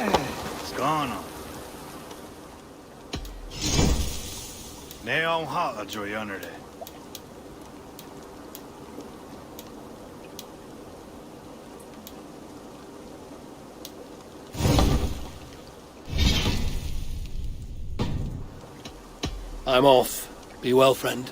What's going on? Ne on hata joy under there. I'm off. Be well, friend.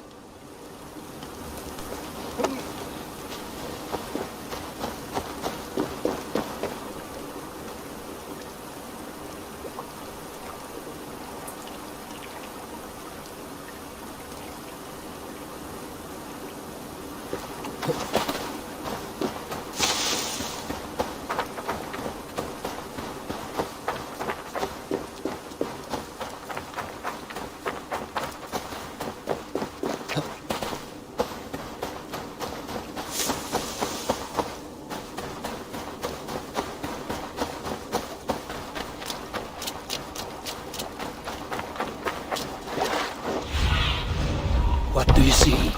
What do you see?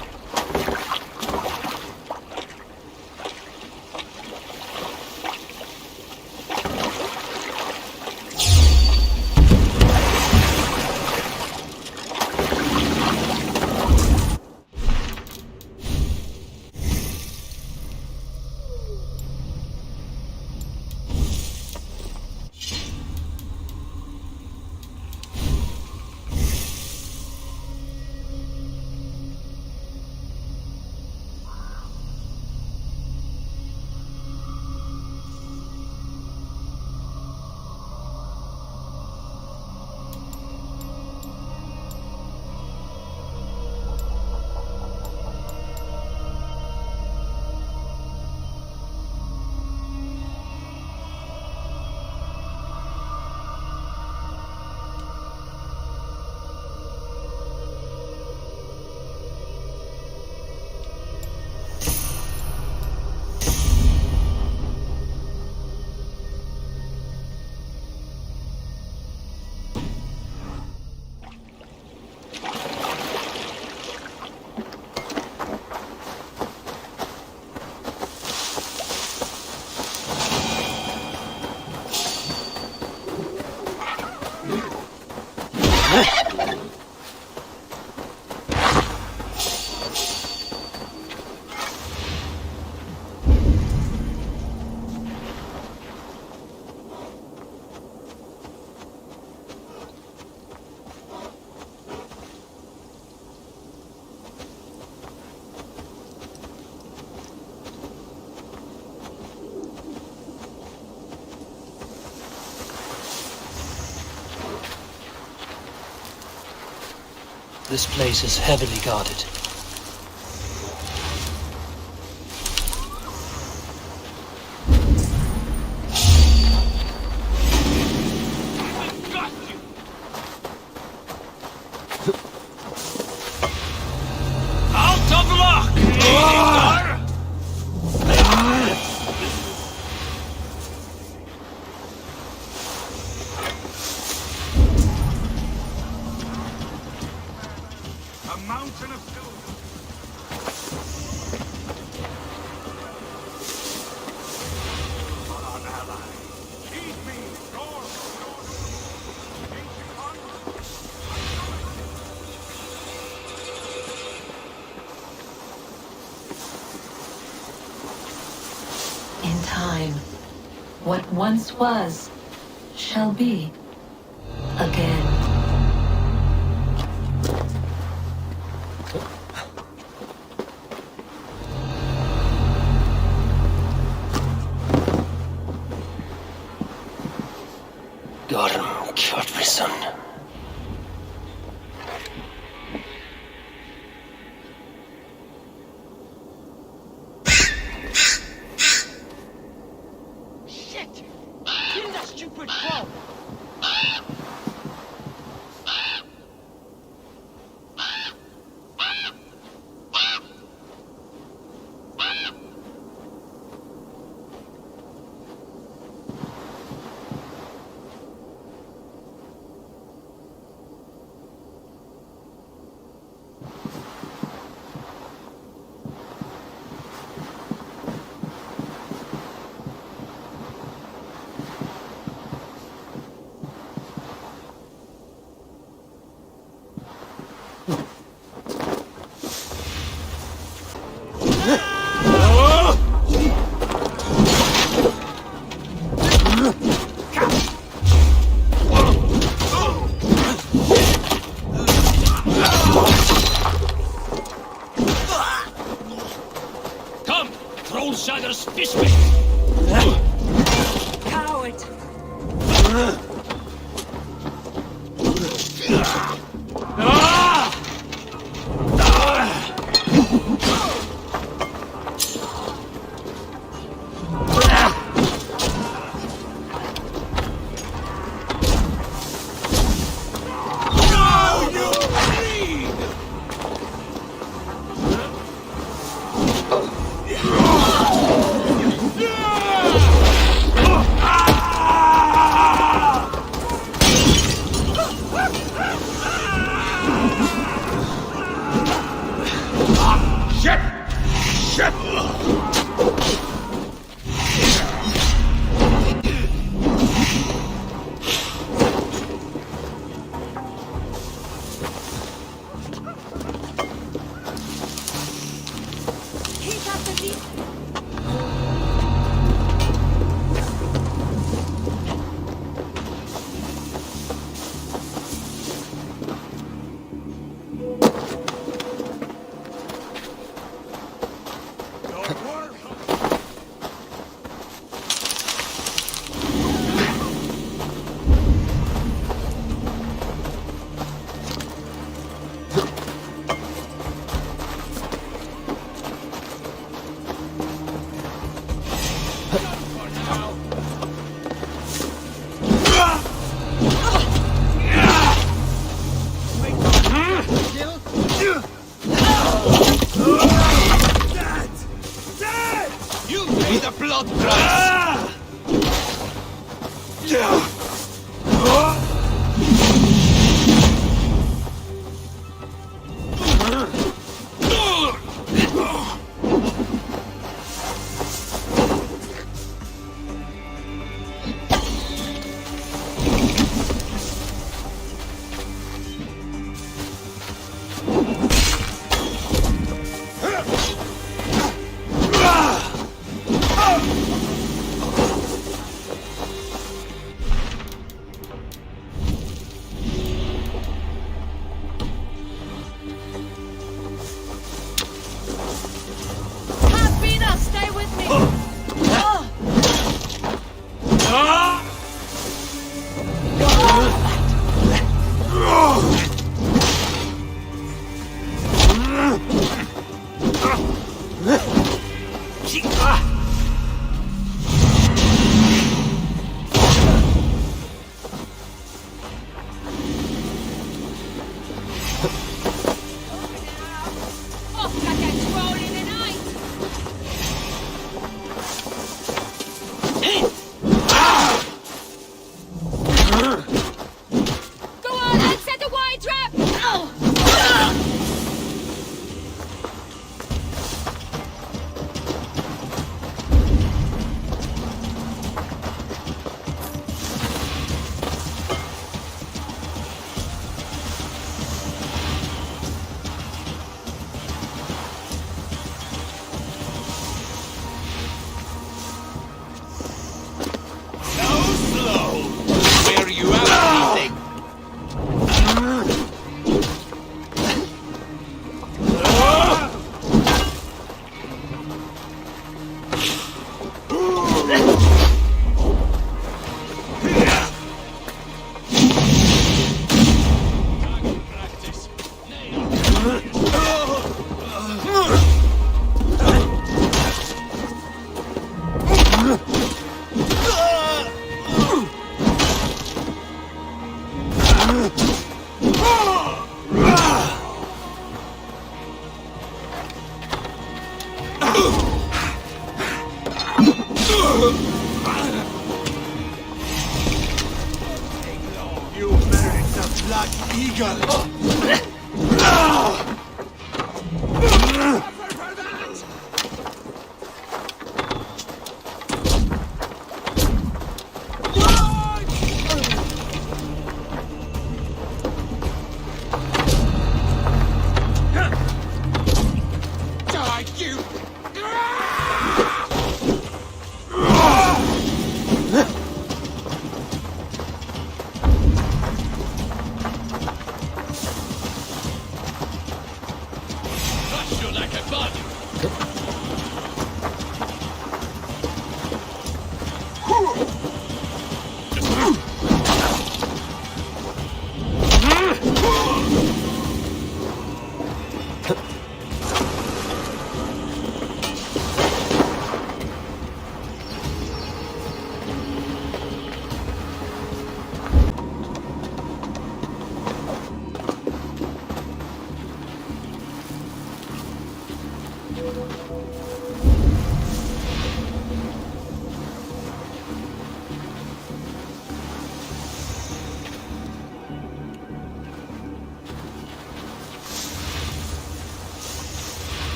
This place is heavily guarded. Out of luck! A mountain of silver. An ally. Keep me, Lord. In time, what once was, shall be, again. Gorm killed my son. Shit! Kill that stupid crow! Coward! Keep up the beat! You pay the blood price! Harpina, stay with me! Off like a troll in the night! Go on and set a wide trap! So slow! Where you out, anything? You merit the Black Eagle! Die, you!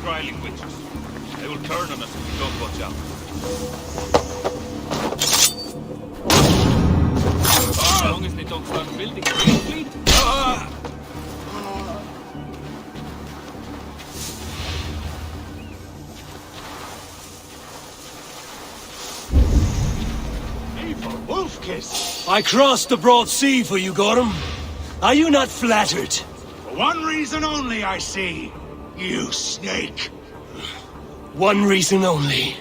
scrying witches. They will turn on us if we don't watch out. As long as they don't start building a real fleet. Wolfkiss! I crossed the broad sea for you, Gorham. Are you not flattered? For one reason only, I see. You snake. One reason only.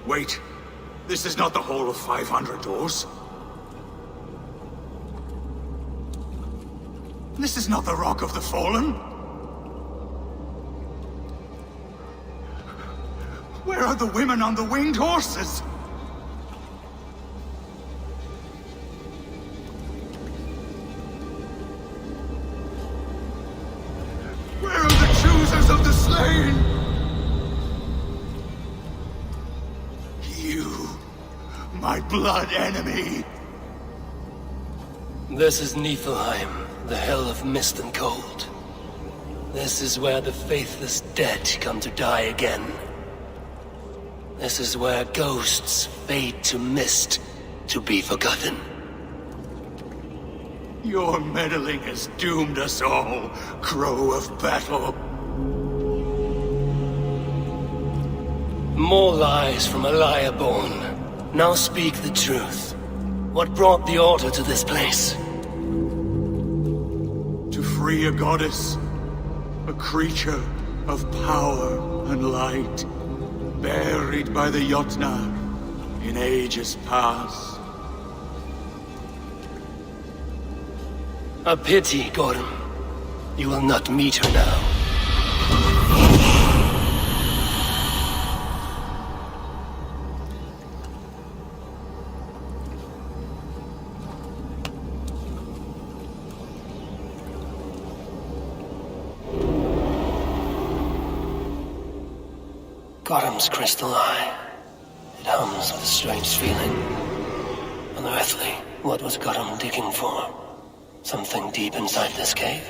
Wait. This is not the Hall of 500 Doors. This is not the Rock of the Fallen. Where are the women on the winged horses? Where are the choosers of the slain? My blood enemy! This is Niflheim, the hell of mist and cold. This is where the faithless dead come to die again. This is where ghosts fade to mist, to be forgotten. Your meddling has doomed us all, Crow of Battle. More lies from a liar born. Now speak the truth. What brought the Order to this place? To free a goddess, a creature of power and light, buried by the Jotnar in ages past. A pity, Gorham. You will not meet her now. Gorham's crystal eye. It hums with a strange feeling. Unearthly. What was Gorham digging for? Something deep inside this cave?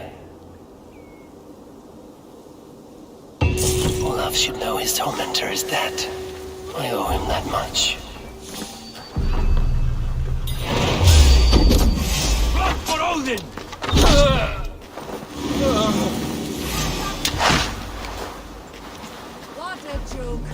Olaf should know his tormentor is dead. I owe him that much. Run for Odin! What a joke.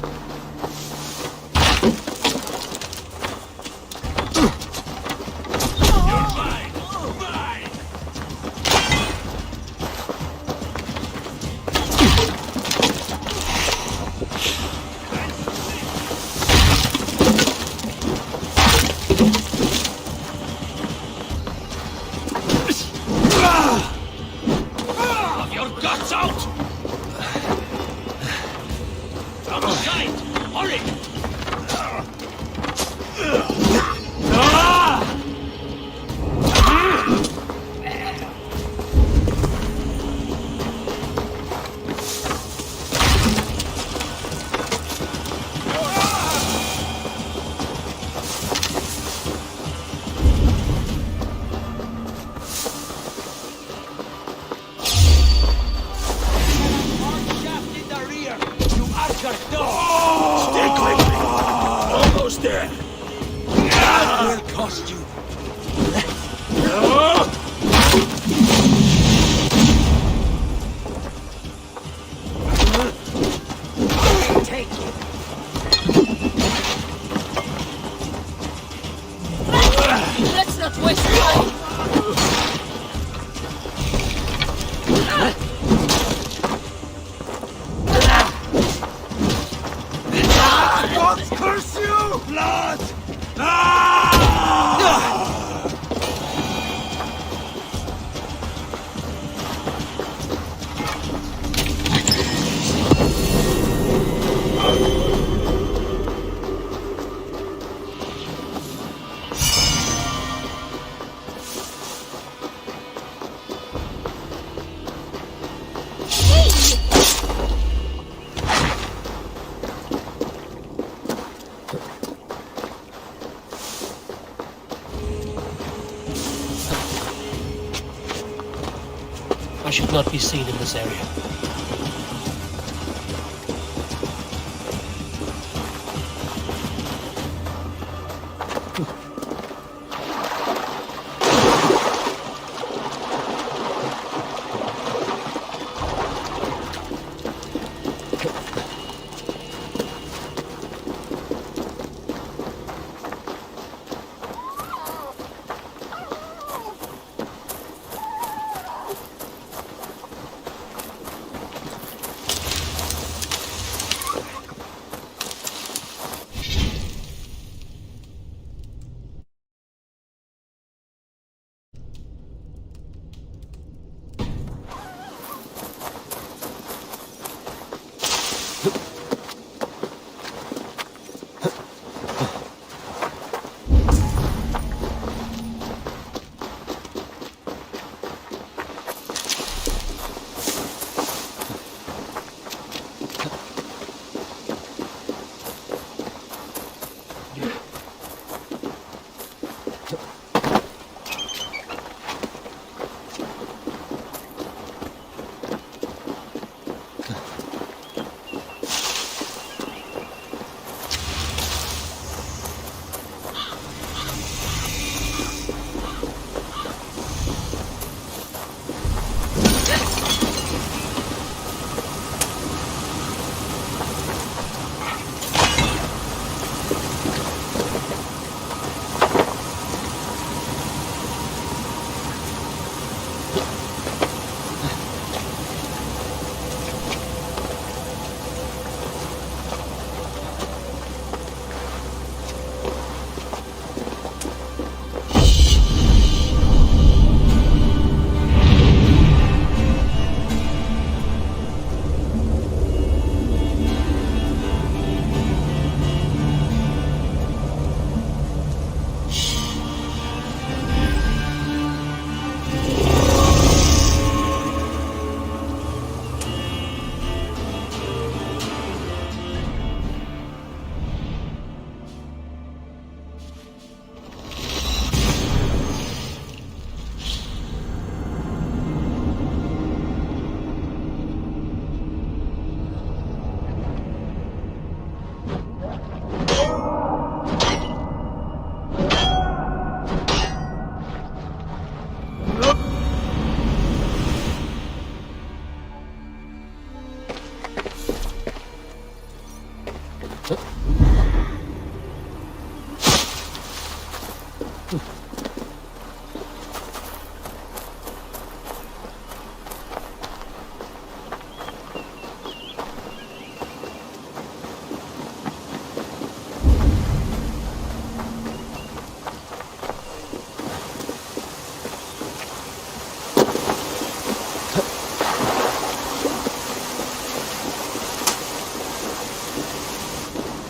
waste your time! God curse you! Blood! I should not be seen in this area.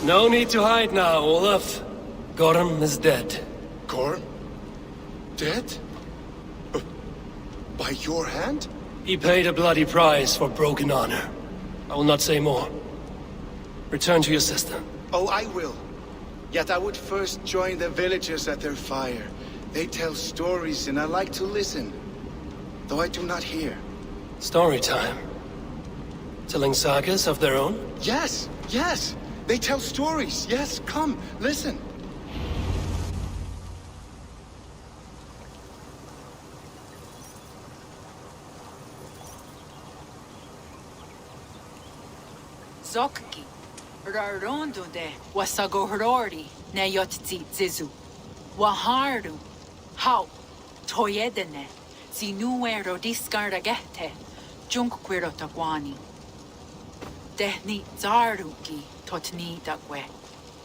No need to hide now, Olaf. Gorm is dead. Gorm? Dead? By your hand? He paid a bloody price for broken honor. I will not say more. Return to your sister. Oh, I will. Yet I would first join the villagers at their fire. They tell stories and I like to listen. Though I do not hear. Story time. Telling sagas of their own? Yes, yes! They tell stories. Yes, come, listen. Zokki. Rarondo de Wasago Horori, Nayotzi Zizu. Waharu. How? Toyedene. Zinuero discardagete. Junquiro taguani. Dehni zaruki totni dagwe.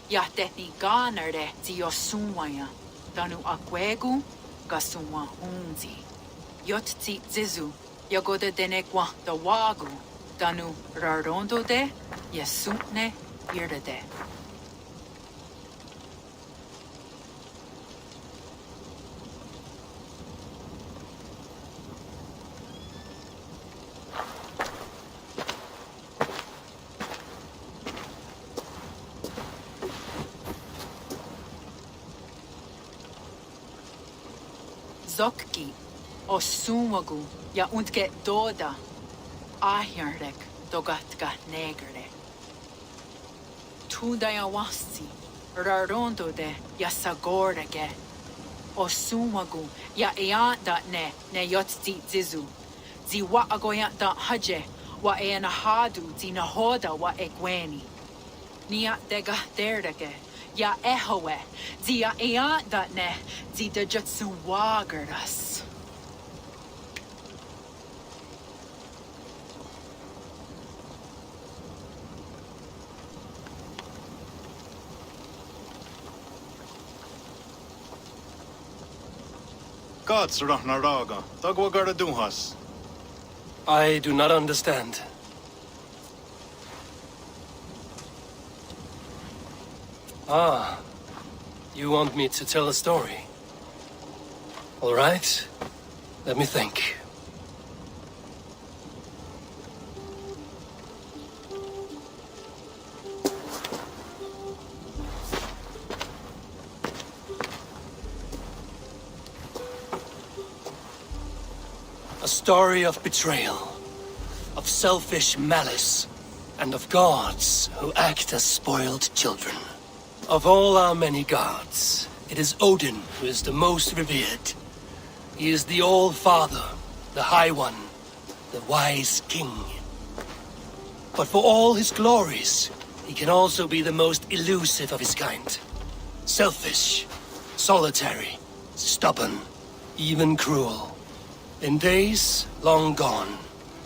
Ya dehni ganerde ziosumaya. Danu akwegu gasuma unzi. Yotzi zizu. Yagoda denekwa da wagu. Danu rarondo de. Yasutne irdade. Zokki, o sumagu, ja untge doda, ahjarrek dogatka negere. Tudaya wasti, rarondo de ja sagorege, o sumagu, ja eanda ne yotzi zizu, zi wa agoya da haje, wa hadu zi nahoda wa egweni. Nia dega derdege, ja ehoe, zia eanda ne, zi de jutsu wagerdas. Gods Ragnaraga, Dagwagara Duhas. I do not understand. Ah, you want me to tell a story? All right, let me think. A story of betrayal, of selfish malice, and of gods who act as spoiled children. Of all our many gods, it is Odin who is the most revered. He is the All-Father, the High One, the Wise King. But for all his glories, he can also be the most elusive of his kind. Selfish, solitary, stubborn, even cruel. In days long gone,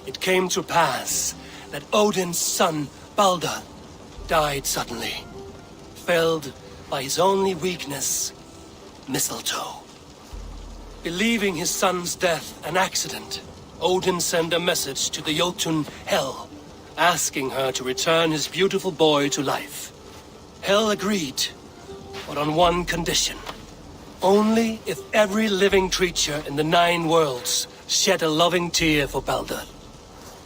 it came to pass that Odin's son, Balder, died suddenly, felled by his only weakness, mistletoe. Believing his son's death an accident, Odin sent a message to the Jotun Hel, asking her to return his beautiful boy to life. Hel agreed, but on one condition. Only if every living creature in the 9 worlds shed a loving tear for Balder.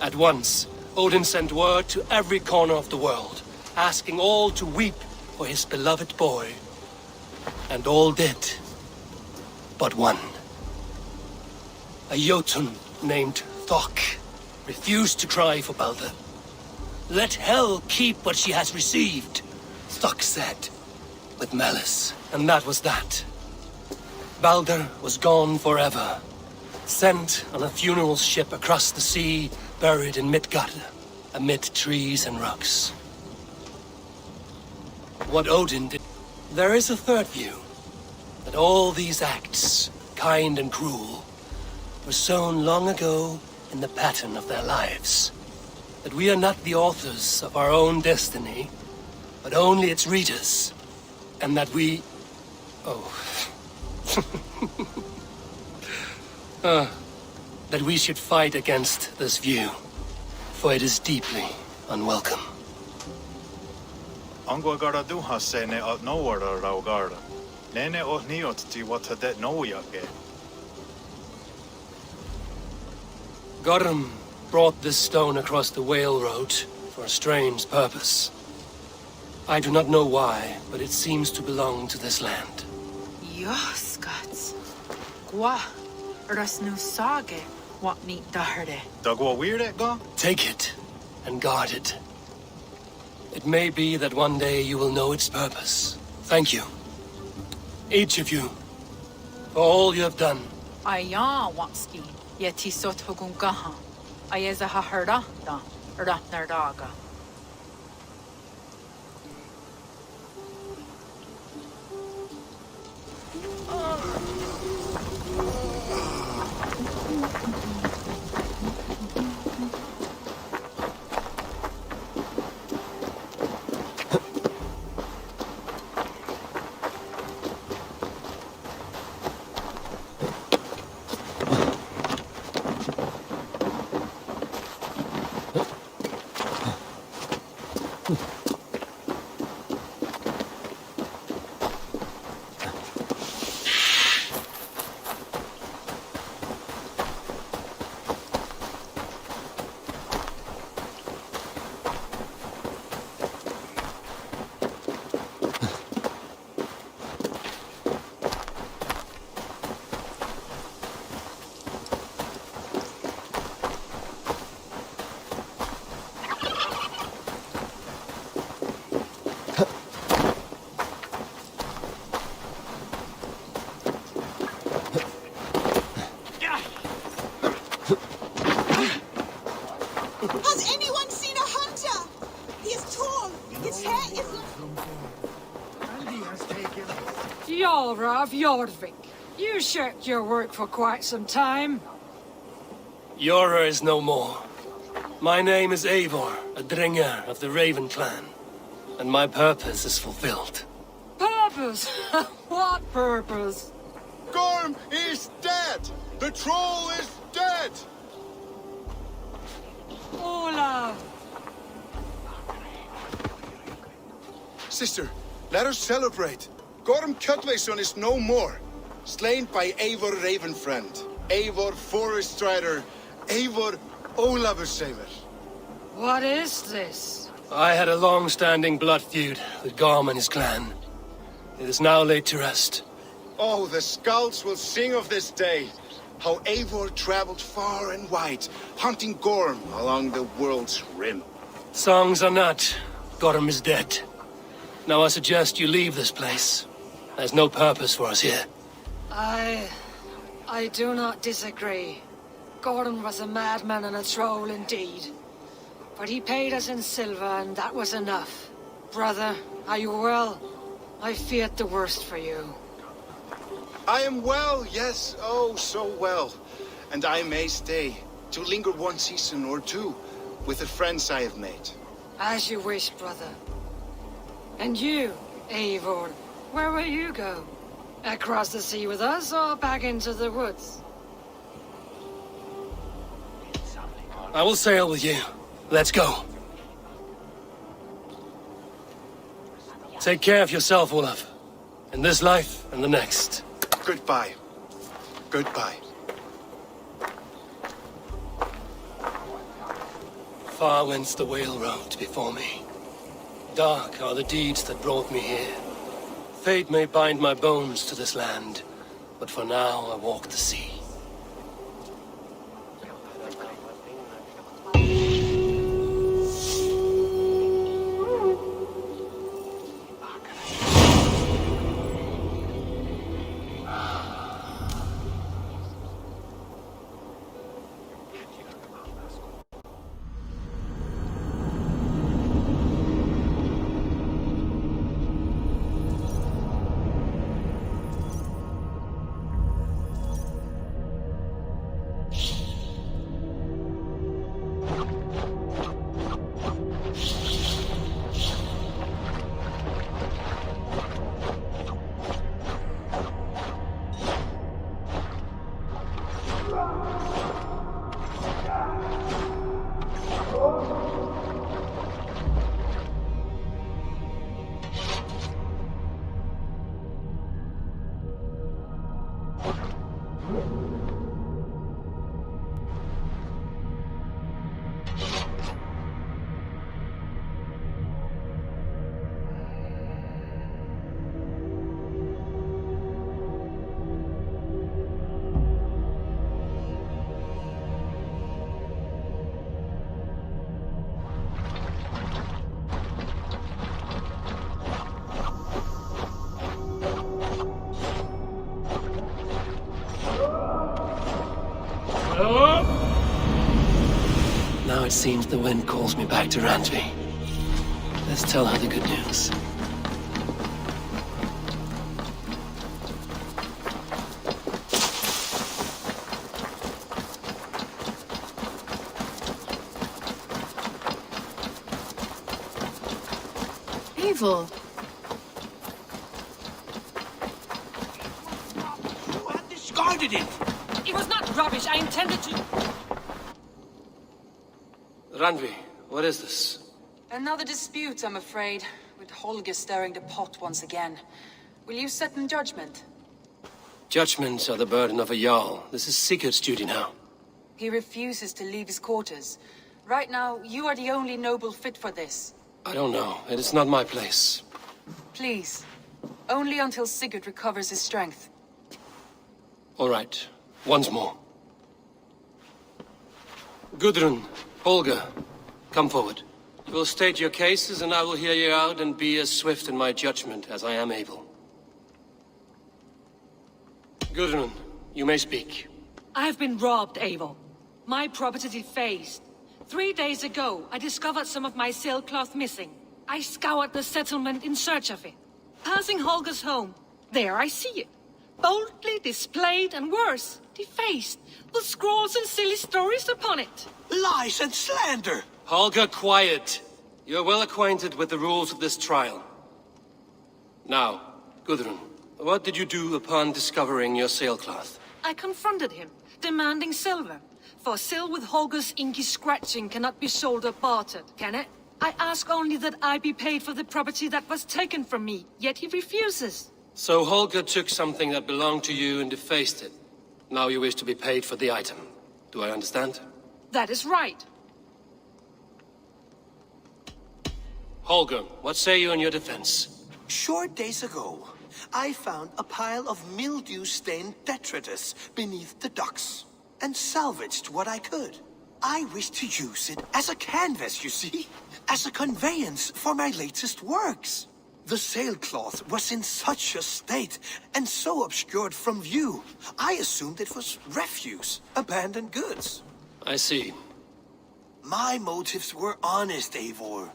At once, Odin sent word to every corner of the world, asking all to weep for his beloved boy. And all did, but one. A Jotun named Thok refused to cry for Balder. Let Hel keep what she has received, Thok said, with malice. And that was that. Balder was gone forever, sent on a funeral ship across the sea, buried in Midgard, amid trees and rocks. What Odin did... There is a third view, that all these acts, kind and cruel, were sown long ago in the pattern of their lives. That we are not the authors of our own destiny, but only its readers, and that we... Oh... that we should fight against this view, for it is deeply unwelcome. Angwagara Duhas se ne at nowara Raugara. Nene o niot ti wata det noyage. Gorum brought this stone across the Whale Road for a strange purpose. I do not know why, but it seems to belong to this land. Yoskats. Gwa. Rasnu sage. What neat daherde. Dagwa weird ga? Take it and guard it. It may be that one day you will know its purpose. Thank you. Each of you. For all you have done. Aya watski. Yeti sot hugungaha. Ayeza haharata. Ratnardaga. Yara of Jorvik. You shirked your work for quite some time. Yora is no more. My name is Eivor, a Dringer of the Raven clan. And my purpose is fulfilled. Purpose? What purpose? Gorm is dead! The troll is dead! Olaf! Sister, let us celebrate. Gorm Kjötveson is no more. Slain by Eivor Ravenfriend, Eivor Forest Strider, Eivor Ólafursaver. What is this? I had a long-standing blood feud with Gorm and his clan. It is now laid to rest. Oh, the skulls will sing of this day. How Eivor traveled far and wide, hunting Gorm along the world's rim. Songs are not. Gorm is dead. Now I suggest you leave this place. There's no purpose for us here. I do not disagree. Gordon was a madman and a troll indeed. But he paid us in silver, and that was enough. Brother, are you well? I feared the worst for you. I am well, yes, oh, so well. And I may stay, to linger one season or two, with the friends I have made. As you wish, brother. And you, Eivor, where will you go? Across the sea with us, or back into the woods? I will sail with you. Let's go. Take care of yourself, Olaf. In this life and the next. Goodbye. Goodbye. Far wends the whale road before me. Dark are the deeds that brought me here. Fate may bind my bones to this land, but for now I walk the sea. Now it seems the wind calls me back to Randvi. Let's tell her the good news. Evil. Who had discarded it? It was not rubbish. I intended to... Randvi, what is this? Another dispute, I'm afraid, with Holger stirring the pot once again. Will you set in judgment? Judgments are the burden of a Jarl. This is Sigurd's duty now. He refuses to leave his quarters. Right now, you are the only noble fit for this. I don't know. It is not my place. Please. Only until Sigurd recovers his strength. All right. Once more. Gudrun, Holger, come forward. You will state your cases, and I will hear you out and be as swift in my judgment as I am able. Gudrun, you may speak. I have been robbed, Eivor. My property defaced. 3 days ago, I discovered some of my sailcloth missing. I scoured the settlement in search of it. Passing Holger's home, There I see it. Boldly displayed and worse, defaced, with scrolls and silly stories upon it. Lies and slander! Holger, quiet. You're well acquainted with the rules of this trial. Now, Gudrun, what did you do upon discovering your sailcloth? I confronted him, demanding silver. For sil with Holger's inky scratching cannot be sold or bartered, can it? I ask only that I be paid for the property that was taken from me, yet he refuses. So Holger took something that belonged to you and defaced it. Now you wish to be paid for the item. Do I understand? That is right. Holger, what say you in your defense? Short days ago, I found a pile of mildew-stained detritus beneath the docks, and salvaged what I could. I wish to use it as a canvas, you see? As a conveyance for my latest works. The sailcloth was in such a state, and so obscured from view, I assumed it was refuse, abandoned goods. I see. My motives were honest, Eivor.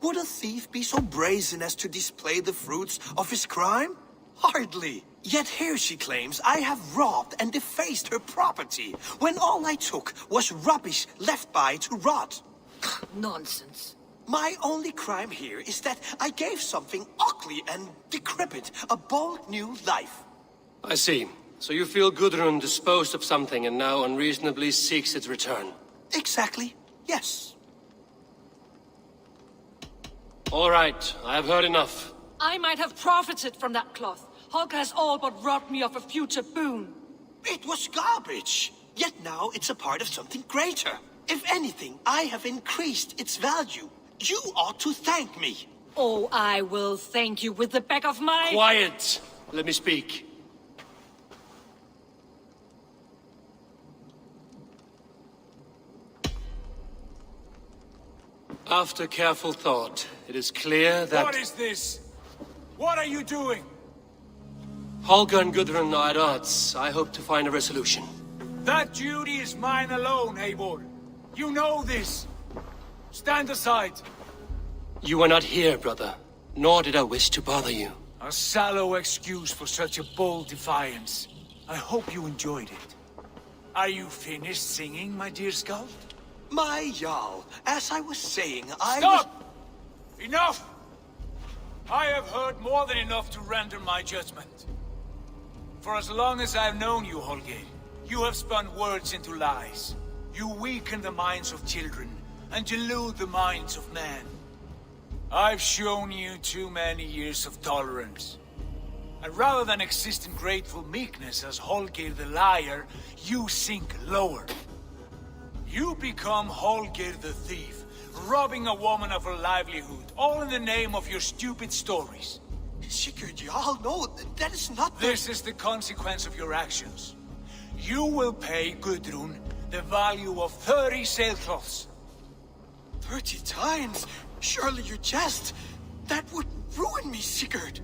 Would a thief be so brazen as to display the fruits of his crime? Hardly. Yet here she claims I have robbed and defaced her property, when all I took was rubbish left by to rot. Nonsense. My only crime here is that I gave something ugly and decrepit a bold new life. I see. So you feel Gudrun disposed of something and now unreasonably seeks its return? Exactly, yes. All right, I have heard enough. I might have profited from that cloth. Holger has all but robbed me of a future boon. It was garbage. Yet now it's a part of something greater. If anything, I have increased its value. You ought to thank me. Oh, I will thank you with the back of my... Quiet! Let me speak. After careful thought, it is clear that... What is this? What are you doing? Holger and Gudrun are at odds. I hope to find a resolution. That duty is mine alone, Eivor. You know this. Stand aside. You are not here, brother. Nor did I wish to bother you. A sallow excuse for such a bold defiance. I hope you enjoyed it. Are you finished singing, my dear Skald? My Jarl, as I was saying, Stop! Enough! I have heard more than enough to render my judgment. For as long as I've known you, Holger, you have spun words into lies. You weaken the minds of children and delude the minds of men. I've shown you too many years of tolerance. And rather than exist in grateful meekness as Holger the liar, you sink lower. You become Holger the thief, robbing a woman of her livelihood, all in the name of your stupid stories. Sigurd, Jarl, no, that is not the... This is the consequence of your actions. You will pay Gudrun the value of 30 sailcloths. 30 times? Surely you jest. That would ruin me, Sigurd.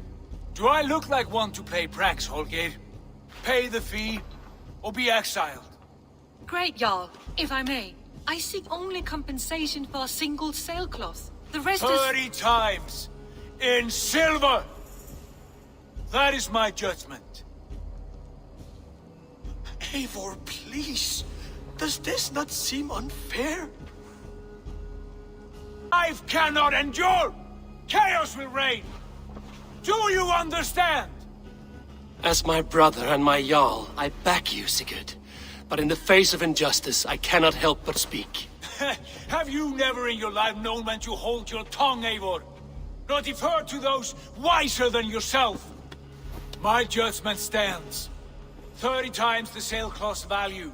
Do I look like one to play pranks, Holger? Pay the fee, or be exiled. Great, Jarl. If I may, I seek only compensation for a single sailcloth. The rest is... 30 times! In silver! That is my judgment. Eivor, please. Does this not seem unfair? Life cannot endure! Chaos will reign! Do you understand? As my brother and my Jarl, I back you, Sigurd. But in the face of injustice, I cannot help but speak. Have you never in your life known when to hold your tongue, Eivor? Nor defer to those wiser than yourself? My judgment stands. 30 times the sailcloth's value.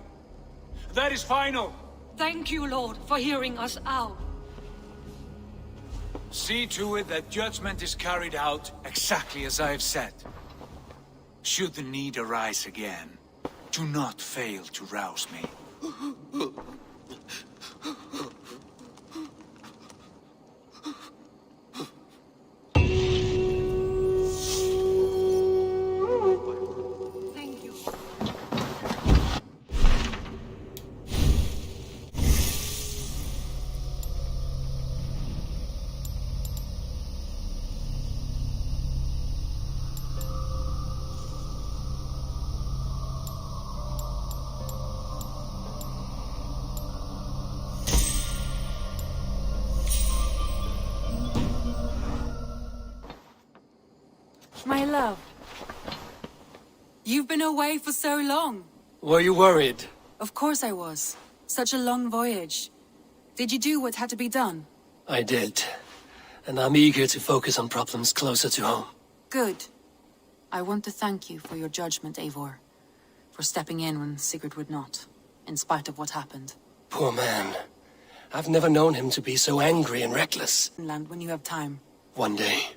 That is final. Thank you, Lord, for hearing us out. See to it that judgment is carried out exactly as I have said. Should the need arise again, do not fail to rouse me. Thank you. My love. You've been away for so long. Were you worried? Of course I was. Such a long voyage. Did you do what had to be done? I did. And I'm eager to focus on problems closer to home. Good. I want to thank you for your judgment, Eivor. For stepping in when Sigurd would not, in spite of what happened. Poor man. I've never known him to be so angry and reckless. Land when you have time. One day.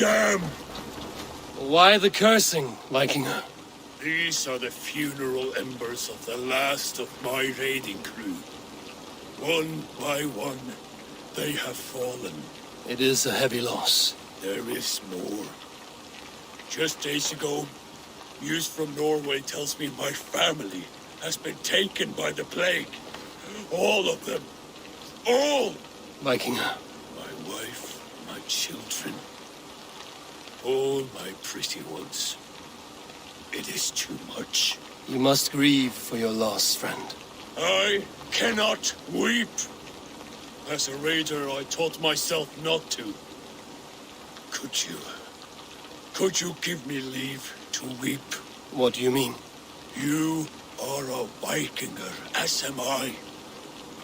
Damn! Why the cursing, Vikinger? These are the funeral embers of the last of my raiding crew. One by one, they have fallen. It is a heavy loss. There is more. Just days ago, news from Norway tells me my family has been taken by the plague. All of them. All! Vikinger. My wife, my children. All my pretty ones. It is too much. You must grieve for your loss, friend. I cannot weep. As a raider, I taught myself not to. Could you give me leave to weep? What do you mean? You are a Vikinger, as am I.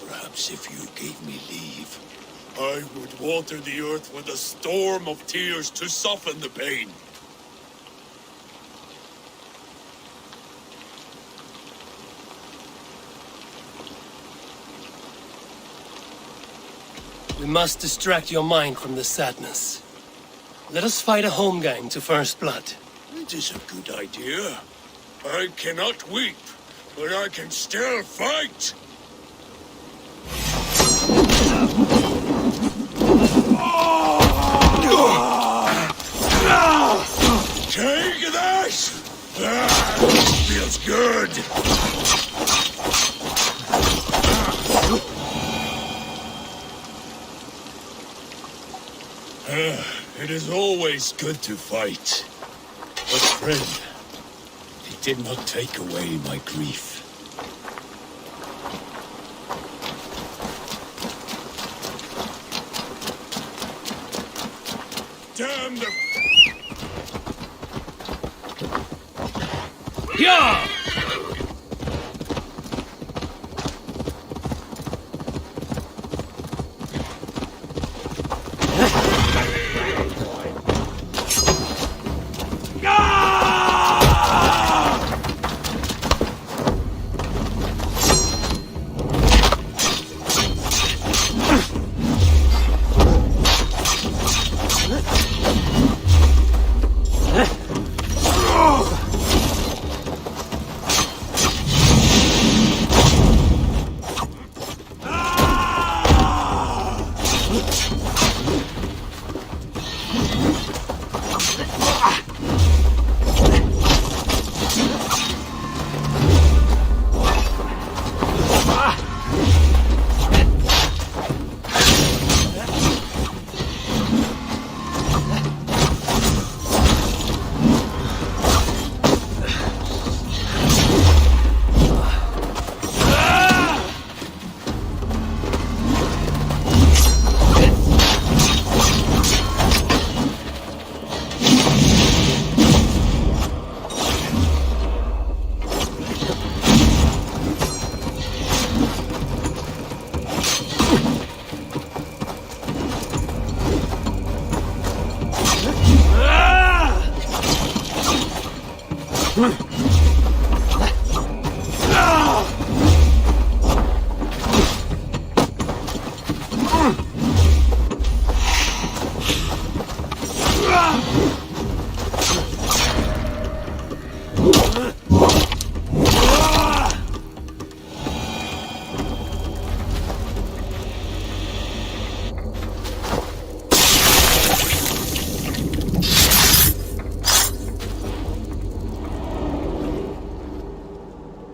Perhaps if you gave me leave, I would water the earth with a storm of tears to soften the pain. We must distract your mind from the sadness. Let us fight a holmgang to first blood. It is a good idea. I cannot weep, but I can still fight! Take this! Feels good! It is always good to fight. But friend, it did not take away my grief. Damn the... Yeah!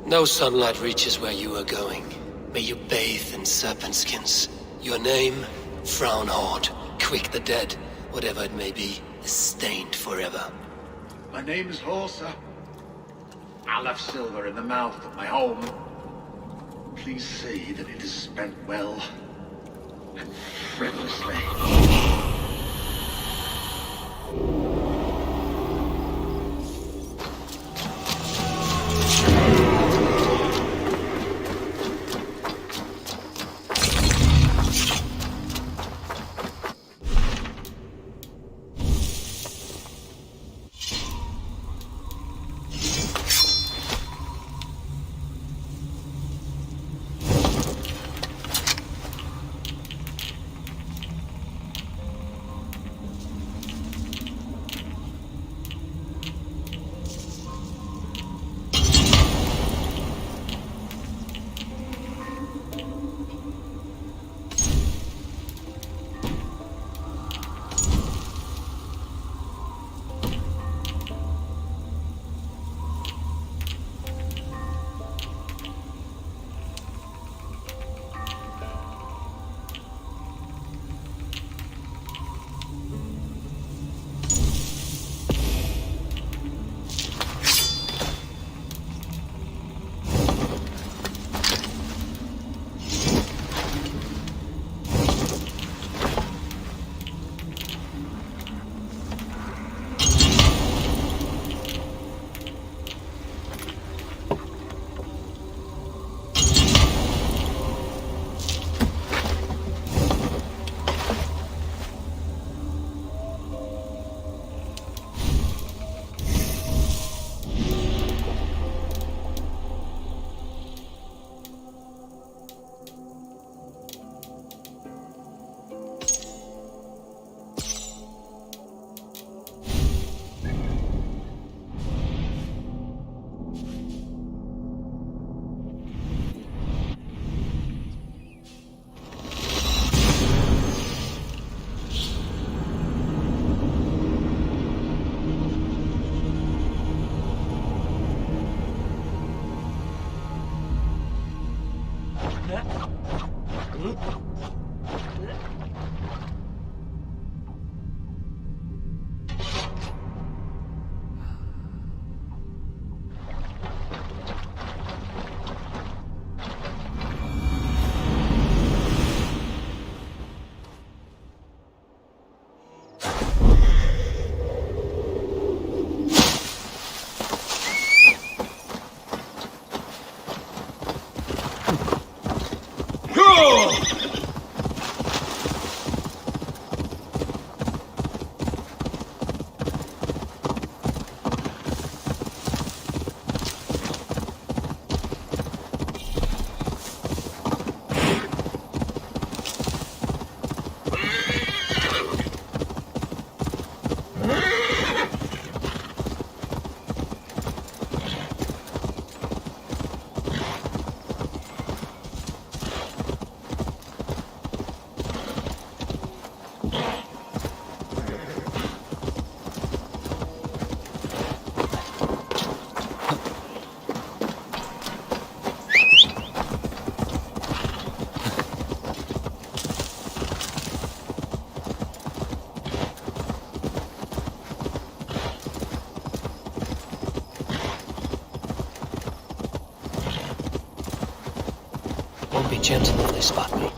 No sunlight reaches where you are going. May you bathe in serpent skins. Your name, Frownhorde, Quick the Dead, whatever it may be, is stained forever. My name is Horsa. I left silver in the mouth of my home. Please say that it is spent well and frivolously. Won't be gentle if they spot me.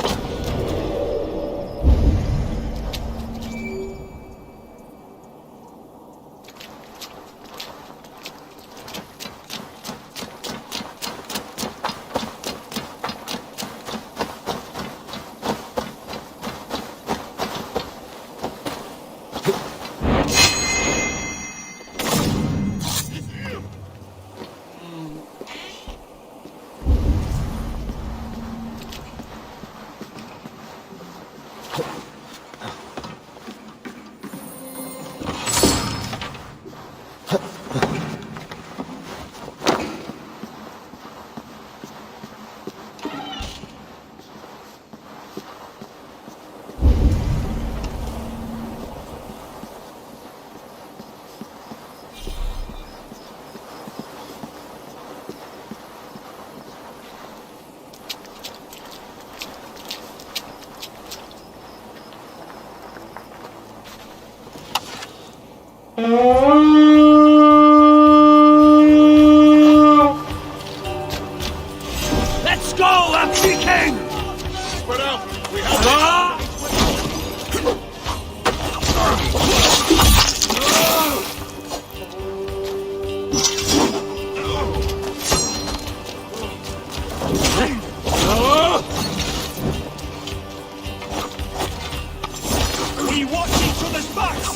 Let's go, Empty King! Spread out! We have We watch each other's backs!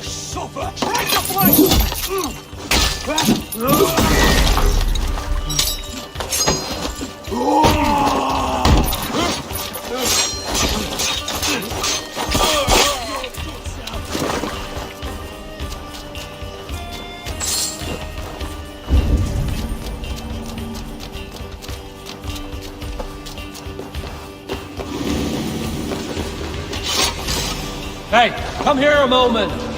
Suffer! Try to Hey, come here a moment!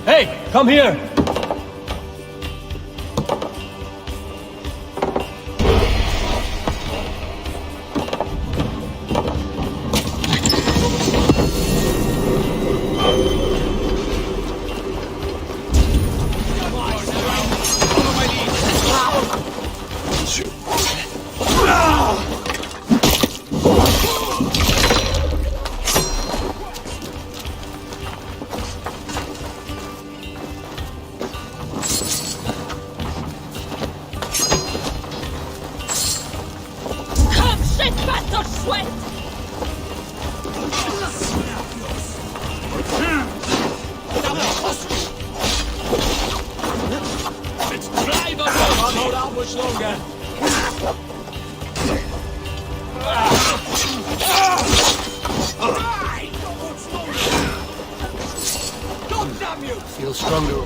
Hey, come here! God damn you! Feel stronger.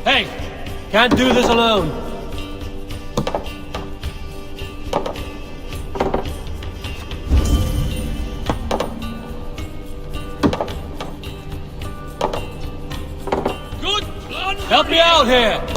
Hey! Can't do this alone! Good! Help me out here!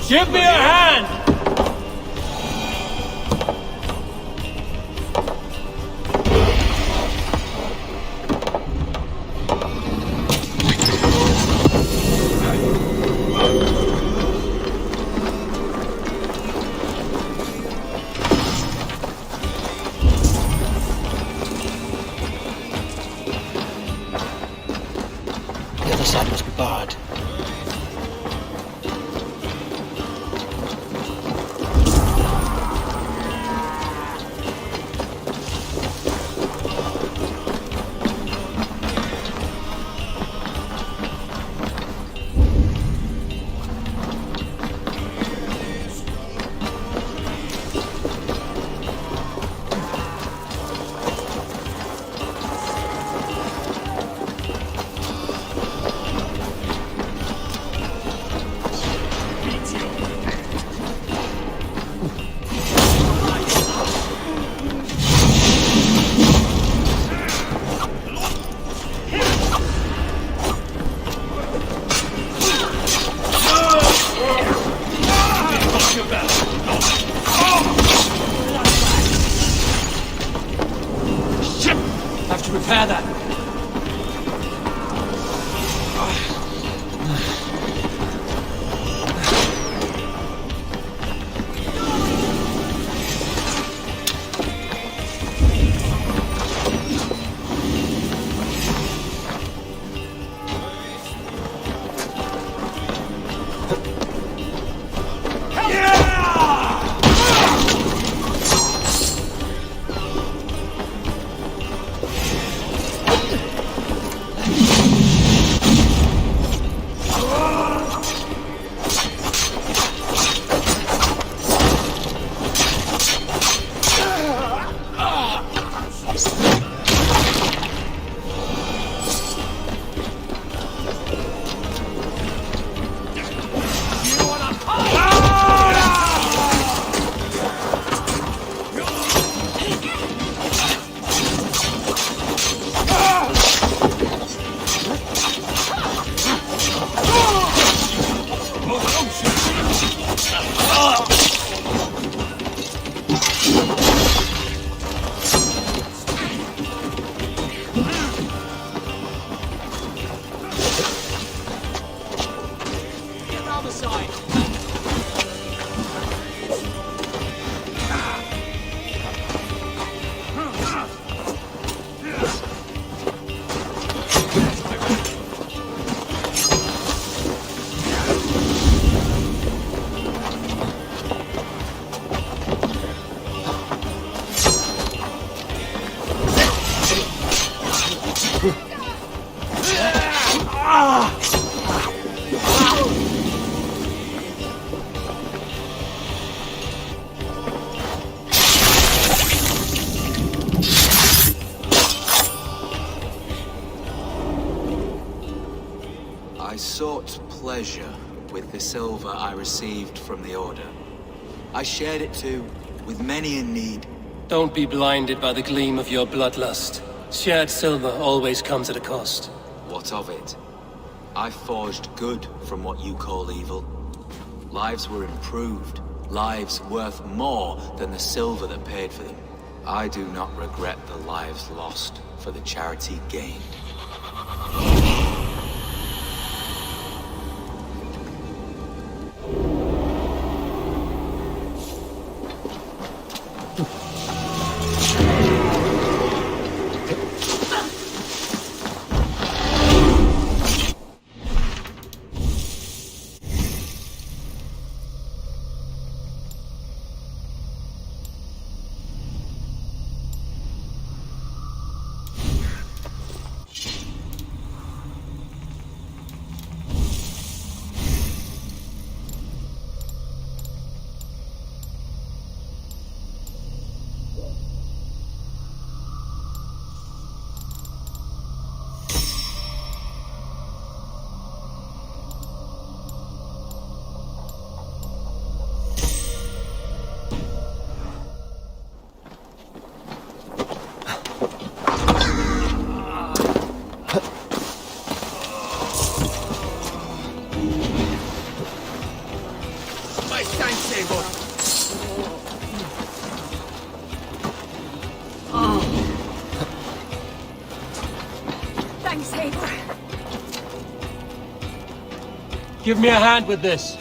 Give me a hand! The other side must be barred. Have to repair that. I sought pleasure with the silver I received from the Order. I shared it too with many in need. Don't be blinded by the gleam of your bloodlust. Shared silver always comes at a cost. What of it? I forged good from what you call evil. Lives were improved. Lives worth more than the silver that paid for them. I do not regret the lives lost for the charity gained. Thanks, Eivor. Give me a hand with this.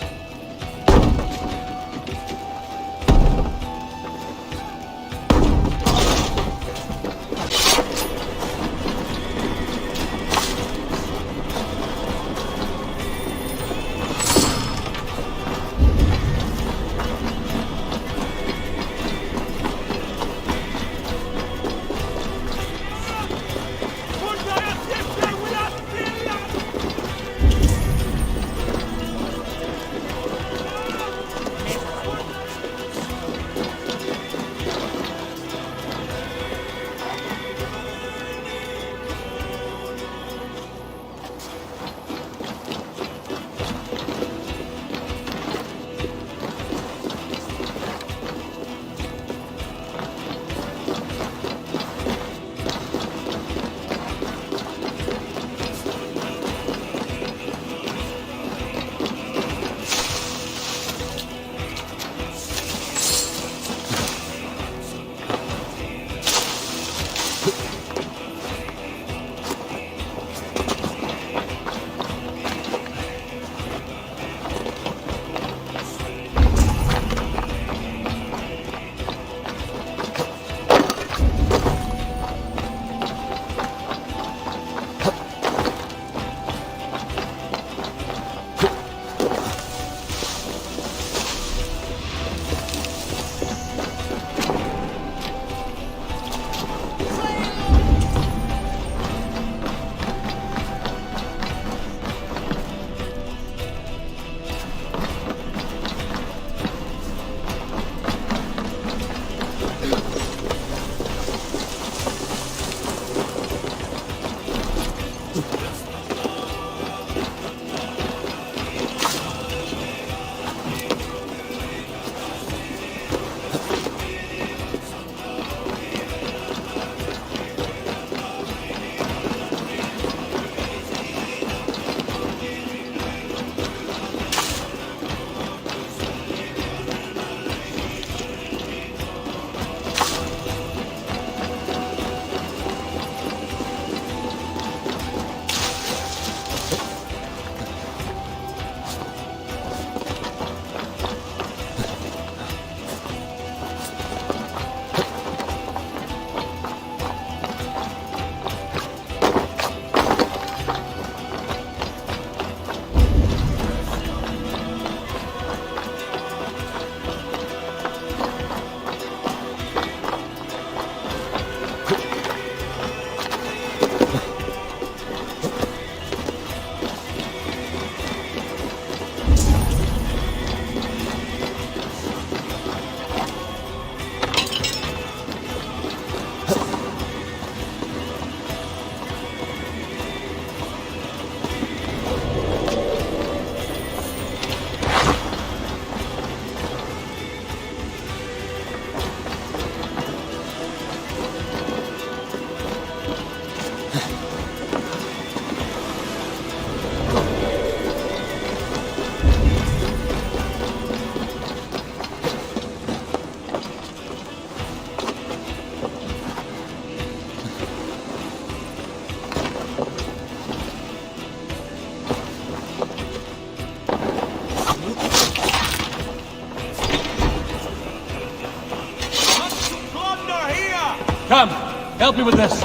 Come, help me with this.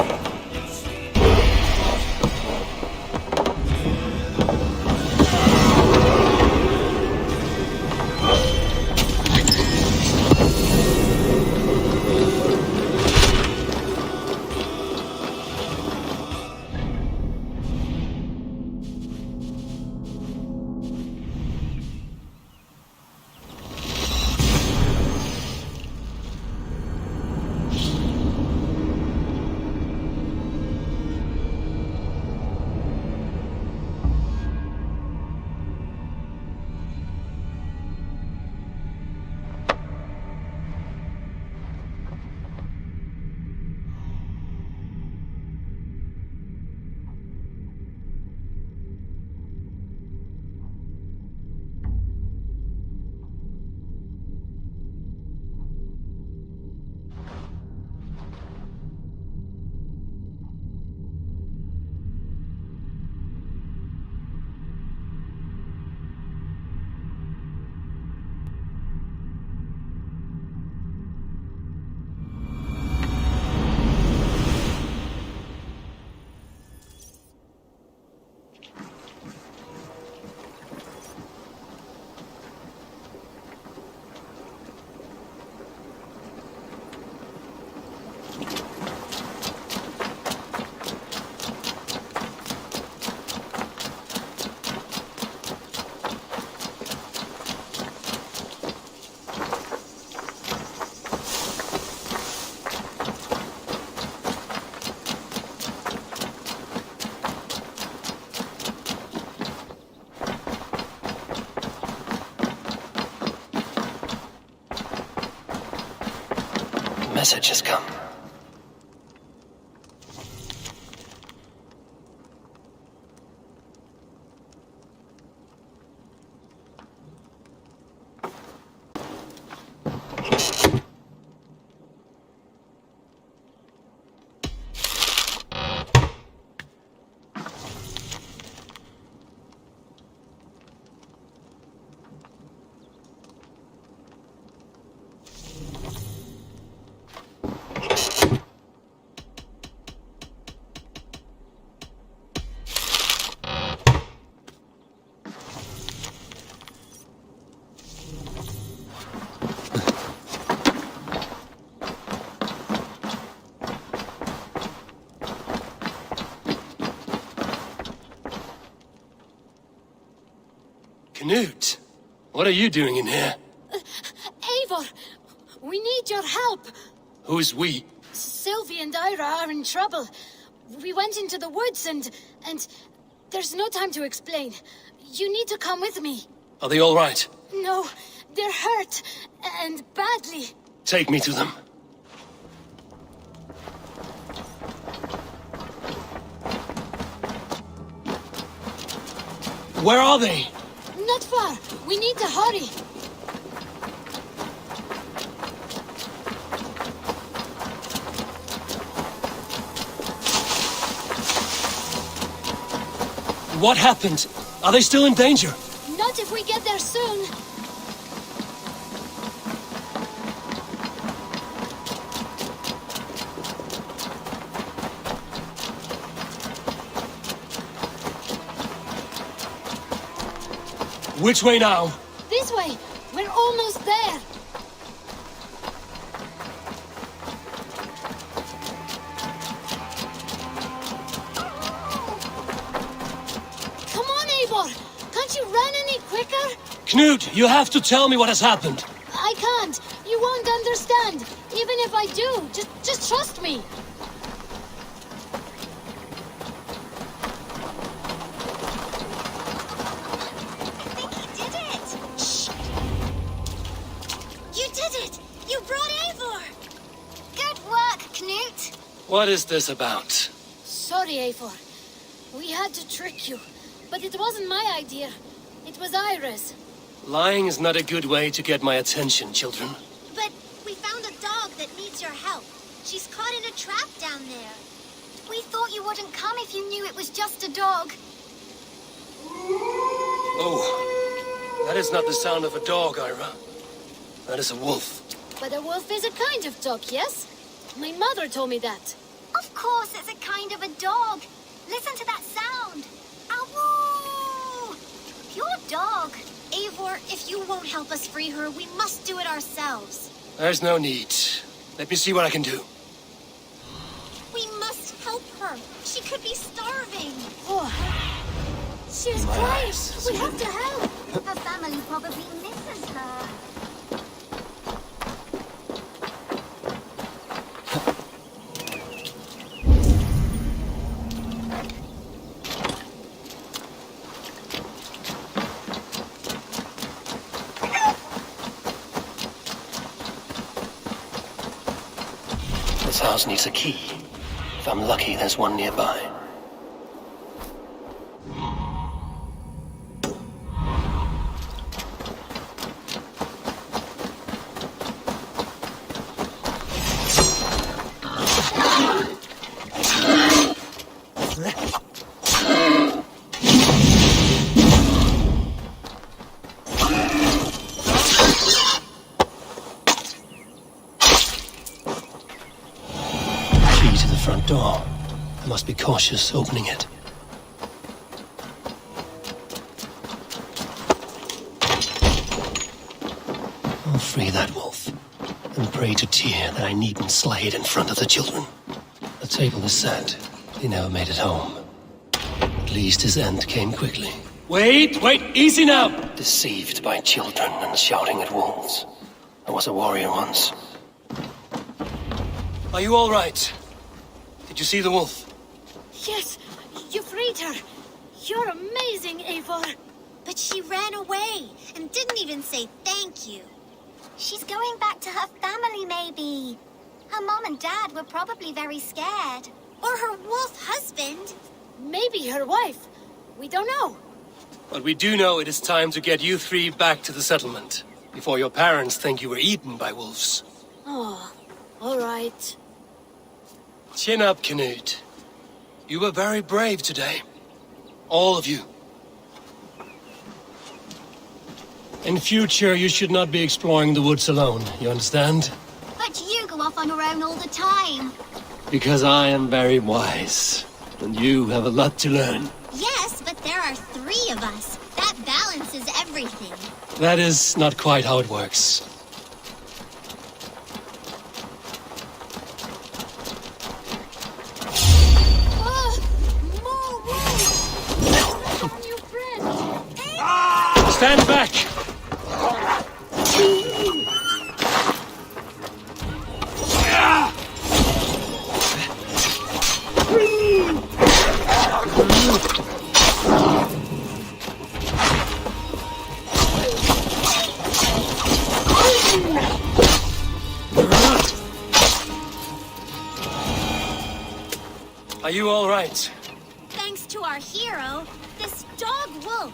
Message has come. Knut, what are you doing in here? Eivor, we need your help. Who's we? Sylvie and Ira are in trouble. We went into the woods and there's no time to explain. You need to come with me. Are they all right? No, they're hurt, and badly. Take me to them. Where are they? Not far. We need to hurry. What happened? Are they still in danger? Not if we get there soon. Which way now? This way. We're almost there. Come on, Eivor. Can't you run any quicker? Knut, you have to tell me what has happened. I can't. You won't understand. Even if I do, just trust me. What is this about? Sorry, Eivor. We had to trick you. But it wasn't my idea. It was Ira's. Lying is not a good way to get my attention, children. But we found a dog that needs your help. She's caught in a trap down there. We thought you wouldn't come if you knew it was just a dog. Oh, that is not the sound of a dog, Ira. That is a wolf. But a wolf is a kind of dog, yes? My mother told me that. Of course, it's a kind of a dog. Listen to that sound. Ow! Pure dog. Eivor, if you won't help us free her, we must do it ourselves. There's no need. Let me see what I can do. We must help her. She could be starving. Oh, she's My crying. eyes. We have to help. Her family probably misses her. This house needs a key. If I'm lucky, there's one nearby. Front door. I must be cautious opening it. I'll free that wolf and pray to Tyr that I needn't slay it in front of the children. The table is set. He never made it home. At least his end came quickly. Wait, easy now! Deceived by children and shouting at wolves. I was a warrior once. Are you all right? Did you see the wolf? Yes, you freed her. You're amazing, Eivor. But she ran away and didn't even say thank you. She's going back to her family, maybe. Her mom and dad were probably very scared. Or her wolf husband. Maybe her wife. We don't know. But we do know it is time to get you three back to the settlement. Before your parents think you were eaten by wolves. Oh, all right. Chin up, Canute. You were very brave today. All of you. In future, you should not be exploring the woods alone, you understand? But you go off on your own all the time. Because I am very wise, and you have a lot to learn. Yes, but there are 3 of us. That balances everything. That is not quite how it works. Stand back! Are you all right? Thanks to our hero, this dog wolf.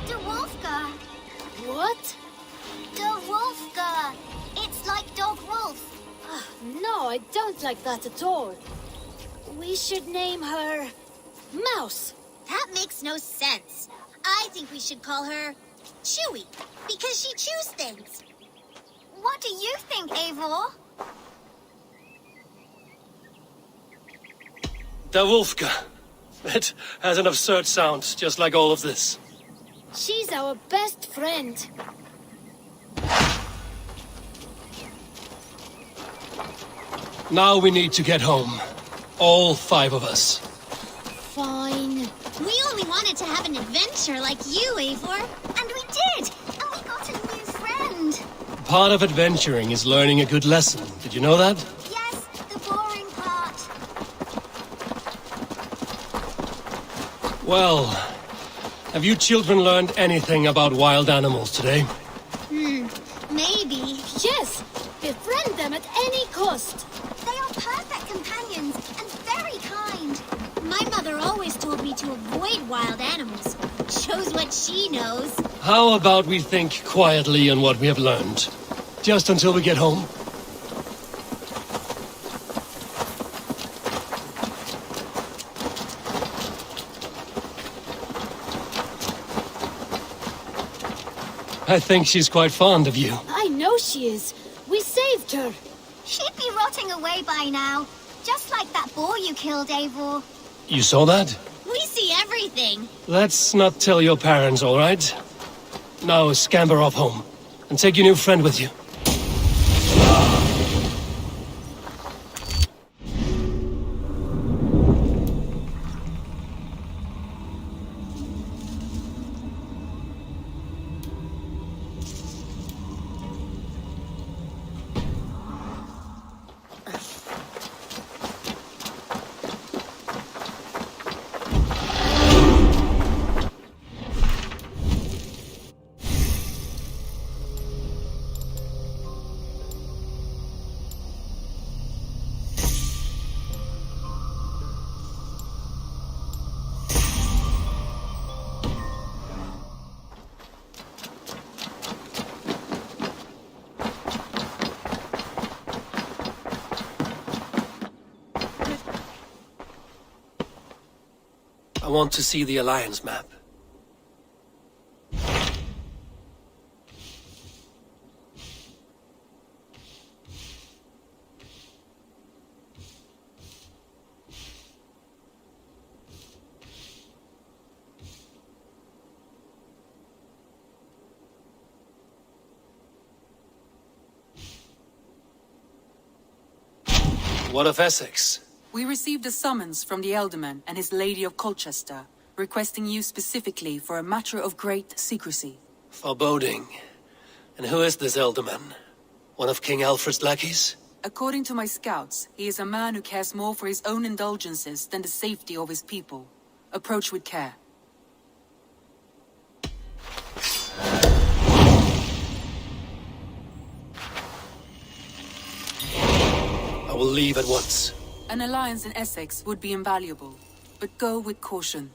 De Wolfka. What? De Wolfka. It's like dog wolf. No, I don't like that at all. We should name her Mouse. That makes no sense. I think we should call her Chewy, because she chews things. What do you think, Eivor? The Wolfka. It has an absurd sound, just like all of this. She's our best friend. Now we need to get home. All 5 of us. Fine. We only wanted to have an adventure like you, Eivor. And we did! And we got a new friend. Part of adventuring is learning a good lesson. Did you know that? Yes, the boring part. Well, have you children learned anything about wild animals today? Maybe. Yes! Befriend them at any cost. They are perfect companions and very kind. My mother always told me to avoid wild animals. Shows what she knows. How about we think quietly on what we have learned? Just until we get home? I think she's quite fond of you. I know she is. We saved her. She'd be rotting away by now. Just like that boar you killed, Eivor. You saw that? We see everything. Let's not tell your parents, all right? Now scamper off home, and take your new friend with you. I want to see the Alliance map. What of Essex? We received a summons from the Elderman and his Lady of Colchester, requesting you specifically for a matter of great secrecy. Foreboding. And who is this Elderman? One of King Alfred's lackeys? According to my scouts, he is a man who cares more for his own indulgences than the safety of his people. Approach with care. I will leave at once. An alliance in Essex would be invaluable, but go with caution.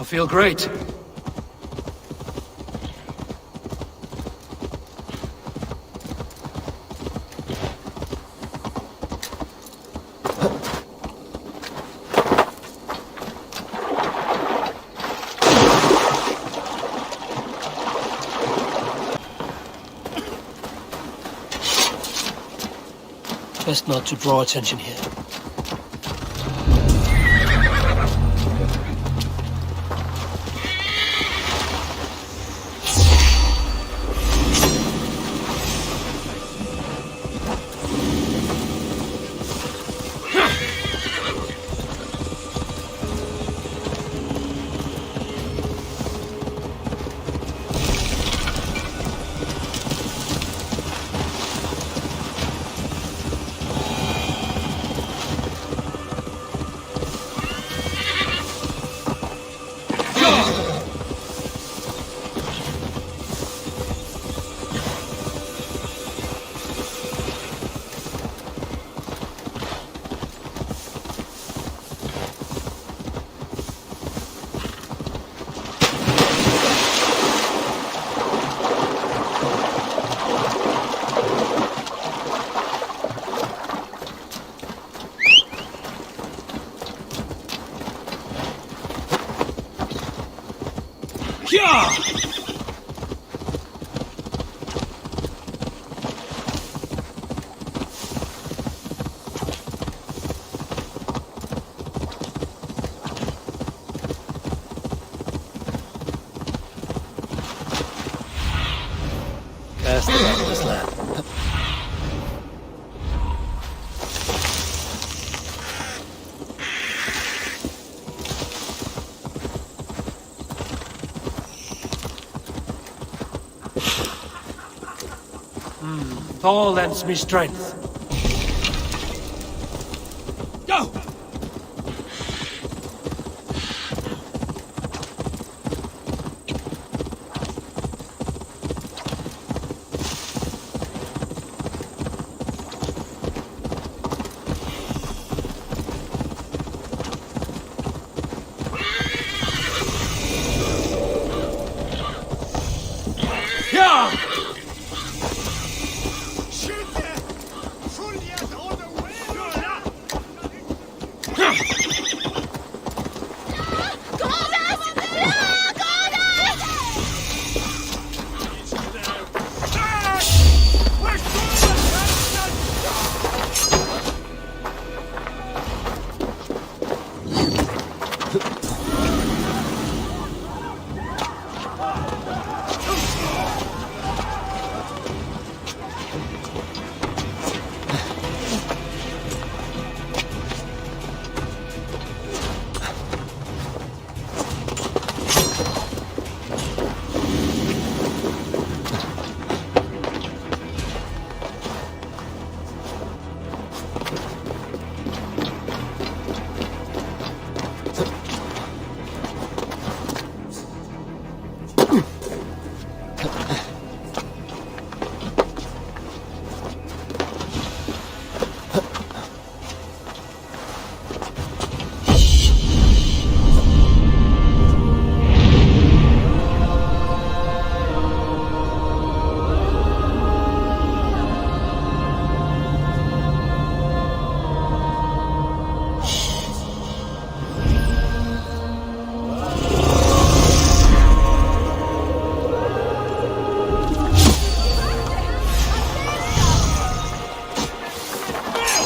I feel great. Best not to draw attention here. Cast it out of this land. Thor lends me strength. Go!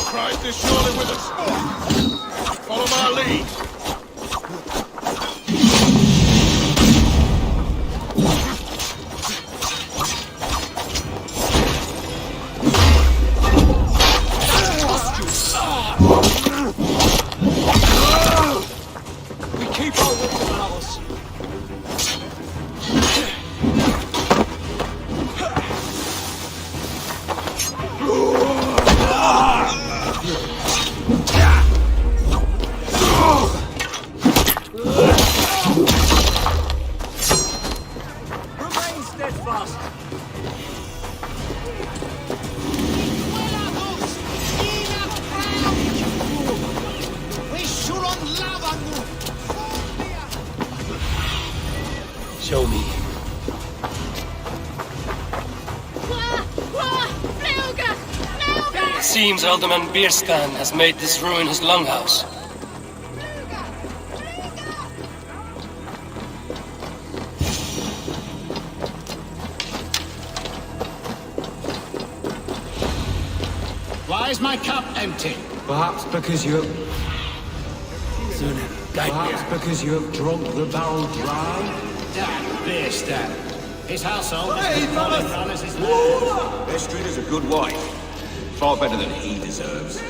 Christ is surely with us. Follow my lead. We keep our wits about us. Remain steadfast. Show me. It seems Alderman Bierstan has made this ruin his longhouse. Why is my cup empty? Perhaps because you have... Perhaps because you have drunk the barrel dry? Dad, beer stand. His household is as common run as his land. Estrid is a good wife. Far better than he deserves.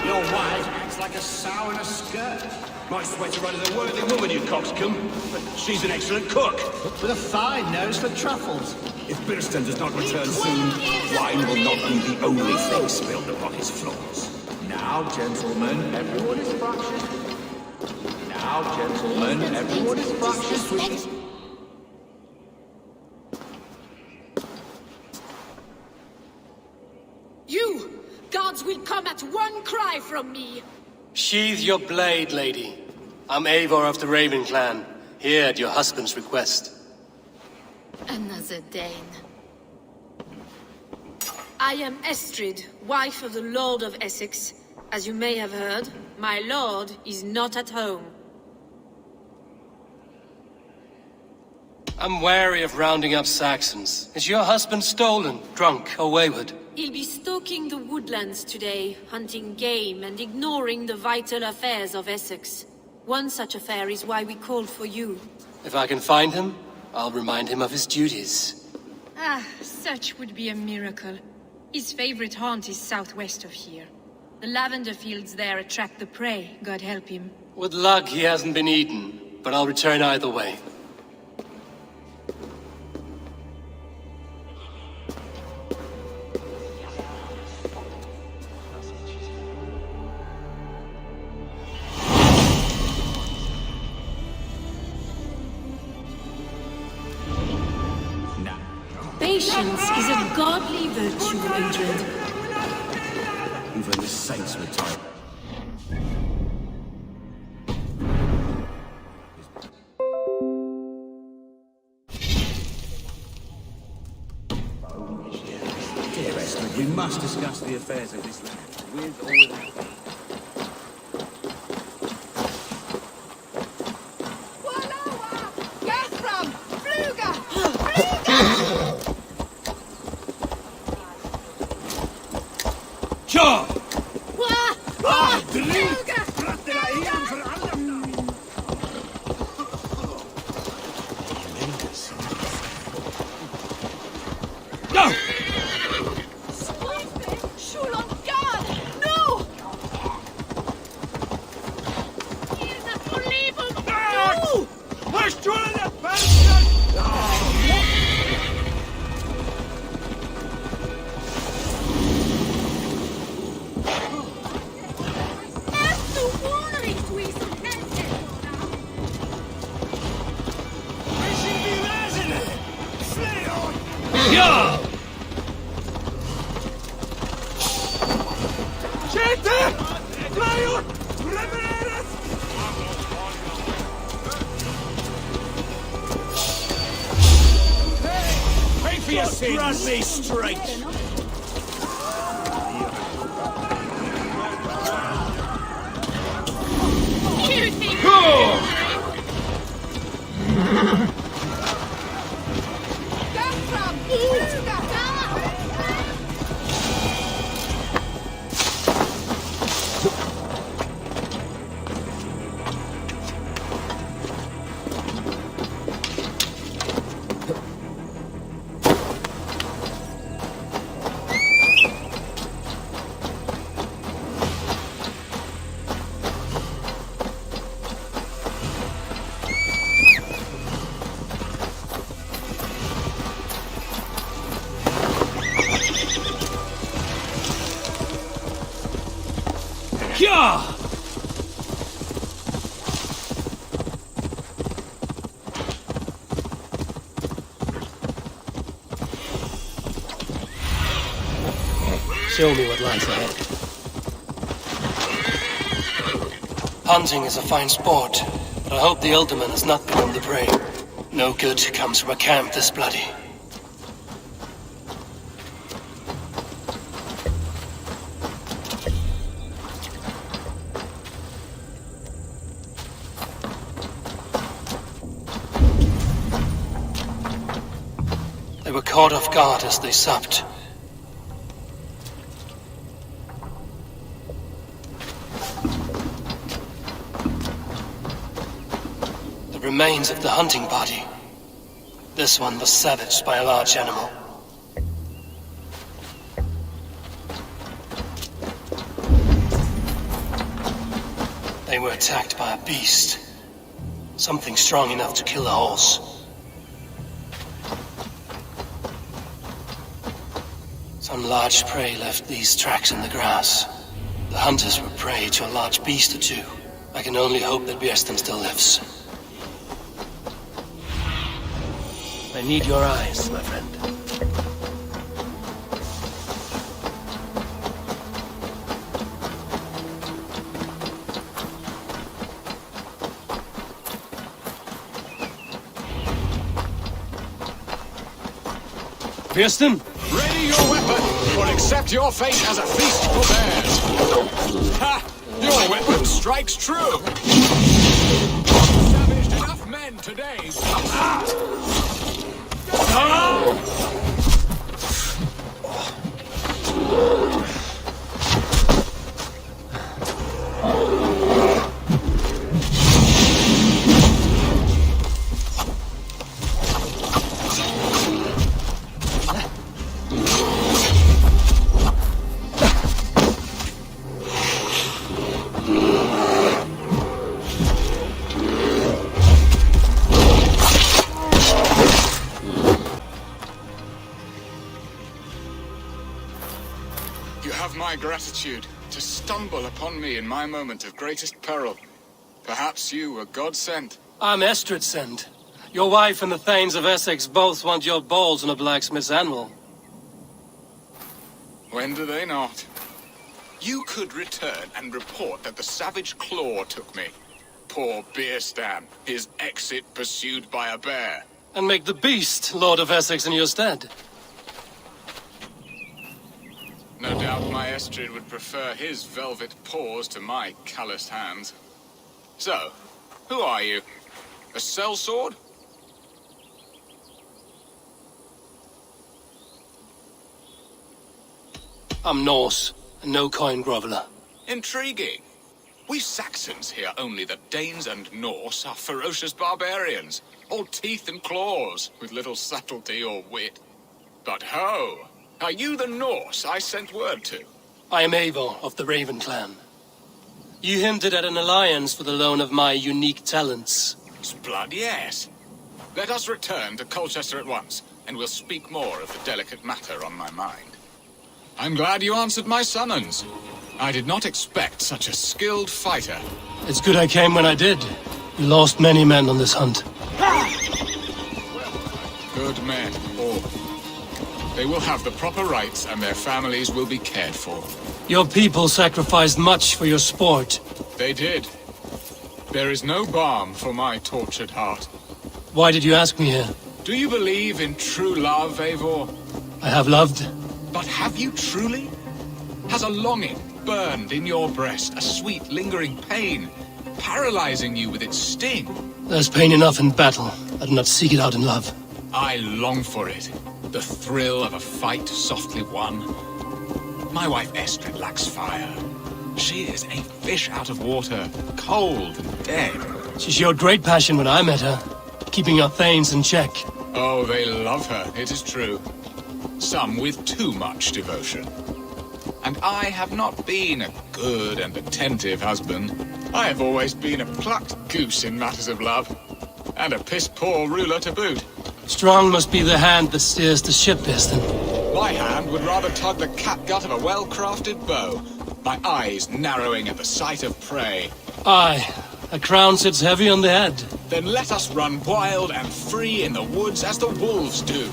Your wife acts like a sow in a skirt. My sweater run is a worthy woman, you coxcomb. But she's an excellent cook. With a fine nose for truffles. If Birston does not return soon, wine will not be the only thing spilled upon his floors. Now, gentlemen, everyone is fractious. Now, gentlemen, everyone is fractious. You! Gods will come at one cry from me! Sheathe your blade, lady. I'm Eivor of the Raven Clan, here at your husband's request. Another Dane. I am Estrid, wife of the Lord of Essex. As you may have heard, my lord is not at home. I'm wary of rounding up Saxons. Is your husband stolen, drunk, or wayward? He'll be stalking the woodlands today, hunting game and ignoring the vital affairs of Essex. One such affair is why we called for you. If I can find him, I'll remind him of his duties. Ah, such would be a miracle. His favorite haunt is southwest of here. The lavender fields there attract the prey, God help him. With luck, he hasn't been eaten, but I'll return either way. Patience is a godly virtue, Adrian. Even the saints were tired. Dear Estrid, we must discuss the affairs of this land, with or without. Sure! No! Ja! Gente! Flyer! Revereres! Pay for your sins! Run me straight! Cool! Yeah! Show me what lies ahead. Hunting is a fine sport, but I hope the Alderman has not become the prey. No good comes from a camp this bloody. They were caught off guard as they supped. remains of the hunting party. This one was savaged by a large animal. They were attacked by a beast. Something strong enough to kill a horse. Some large prey left these tracks in the grass. The hunters were prey to a large beast or two. I can only hope that Björsten still lives. I need your eyes, my friend. Björsten? Ready your weapon, or accept your fate as a feast for bears. Ha! Your weapon strikes true. Savaged enough men today. Gratitude to stumble upon me in my moment of greatest peril. Perhaps you were God-sent. I'm Estrid sent. Your wife and the Thanes of Essex both want your balls on a blacksmith's anvil. When do they not? You could return and report that the savage claw took me. Poor Björsten, his exit pursued by a bear. And make the beast Lord of Essex in your stead. No doubt my Estrid would prefer his velvet paws to my calloused hands. So, who are you? A sellsword? I'm Norse, and no coin groveler. Intriguing. We Saxons hear only that Danes and Norse are ferocious barbarians, all teeth and claws, with little subtlety or wit. But ho! Are you the Norse I sent word to? I am Eivor of the Raven clan. You hinted at an alliance for the loan of my unique talents. Blood, yes. Let us return to Colchester at once, and we'll speak more of the delicate matter on my mind. I'm glad you answered my summons. I did not expect such a skilled fighter. It's good I came when I did. We lost many men on this hunt. Good men, all. They will have the proper rights, and their families will be cared for. Your people sacrificed much for your sport. They did. There is no balm for my tortured heart. Why did you ask me here? Do you believe in true love, Eivor? I have loved. But have you truly? Has a longing burned in your breast, a sweet, lingering pain, paralyzing you with its sting? There's pain enough in battle. I do not seek it out in love. I long for it. The thrill of a fight softly won. My wife Estrid lacks fire. She is a fish out of water, cold and dead. She showed great passion when I met her, keeping our Thanes in check. Oh, they love her, it is true. Some with too much devotion. And I have not been a good and attentive husband. I have always been a plucked goose in matters of love. And a piss-poor ruler to boot. Strong must be the hand that steers the ship, Björsten. My hand would rather tug the catgut of a well-crafted bow. My eyes narrowing at the sight of prey. Aye, a crown sits heavy on the head. Then let us run wild and free in the woods as the wolves do.